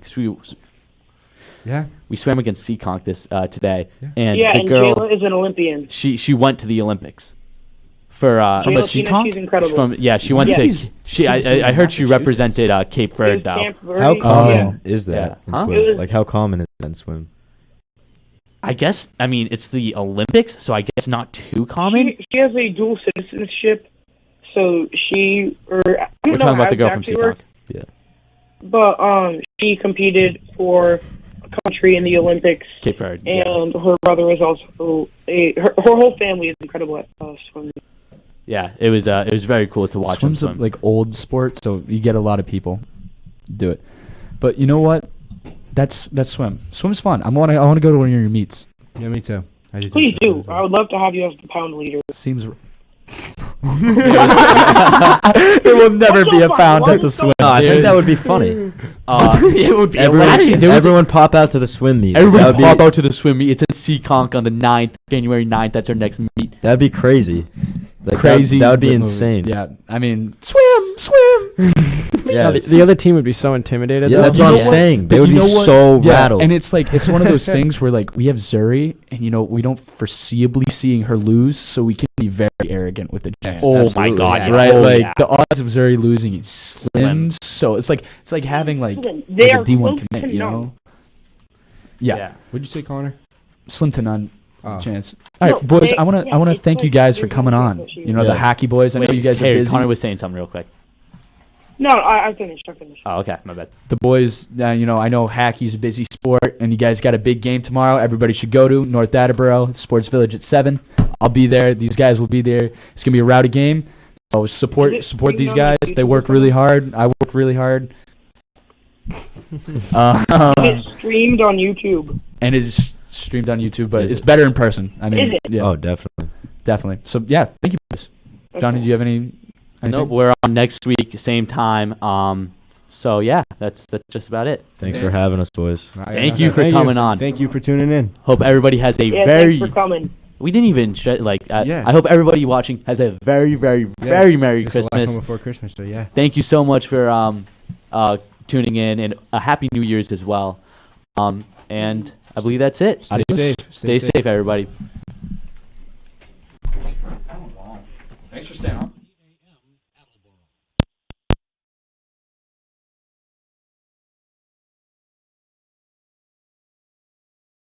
against Seekonk this today, and the and girl Jayla is an Olympian. she went to the Olympics for Jayla, Seekonk? she's incredible. she went Yes. to I heard she represented Cape Verde though. Camp Verde. How common Yeah. is that in Huh? swim? Like, how common is that in swim? I guess it's the Olympics, so I guess not too common. She has a dual citizenship, so she We're talking about the girl from Seekonk. Yeah. But she competed for a country in the Olympics, Cape Verde. and her brother is also her whole family is incredible at swimming. yeah, it was very cool to watch him Swim's swim. like old sport, so you get a lot of people do it. But you know what? That's swim. Swim's fun. I want to go to one of your meets. Yeah, me too. Please do. I would love to have you as the pound leader. Seems. There will never be a pound at the swim. No, I think that would be funny. It would be everyone pop out to the swim meet. Everybody pop out to the swim meet. It's in Seekonk on the 9th, January 9th. That's our next meet. That'd be crazy. Like, Crazy. That would be insane. Yeah, I mean, swim. Yeah, the other team would be so intimidated. Yeah, though. that's what I'm saying. They would be so rattled. And it's like it's one of those things where like we have Zuri, and we don't foreseeably seeing her lose, so we can be very arrogant with the chance. Oh my God! Yeah. Right? Oh, like yeah. the odds of Zuri losing is slim. So it's like having like a D1 commit, you know? Yeah. What'd you say, Connor? Slim to none. Oh. Chance. All right, boys. I want to thank you guys for coming on. The hacky boys. I know you guys are busy. Connor was saying something real quick. No, I finished. Oh, okay. My bad. The boys, I know hackey's a busy sport, and you guys got a big game tomorrow. Everybody should go to North Attleboro Sports Village at 7. I'll be there. These guys will be there. It's gonna be a rowdy game. So support these guys. They work really hard. I work really hard. It's streamed on YouTube. And it's streamed on YouTube, but it's better in person. I mean, Is it? yeah. Oh, definitely. So yeah, thank you, boys. Johnny, do you have anything? Nope, we're on next week, same time. So yeah, that's just about it. Thanks for having us, boys. Thank you for coming on. Thank you for tuning in. Hope everybody has a thanks for coming. We didn't even I hope everybody watching has a very, very, very Merry Christmas. The last one before Christmas, so yeah. Thank you so much for tuning in, and a Happy New Year's as well. And I believe that's it. Stay safe. Stay safe, everybody. Thanks for staying on.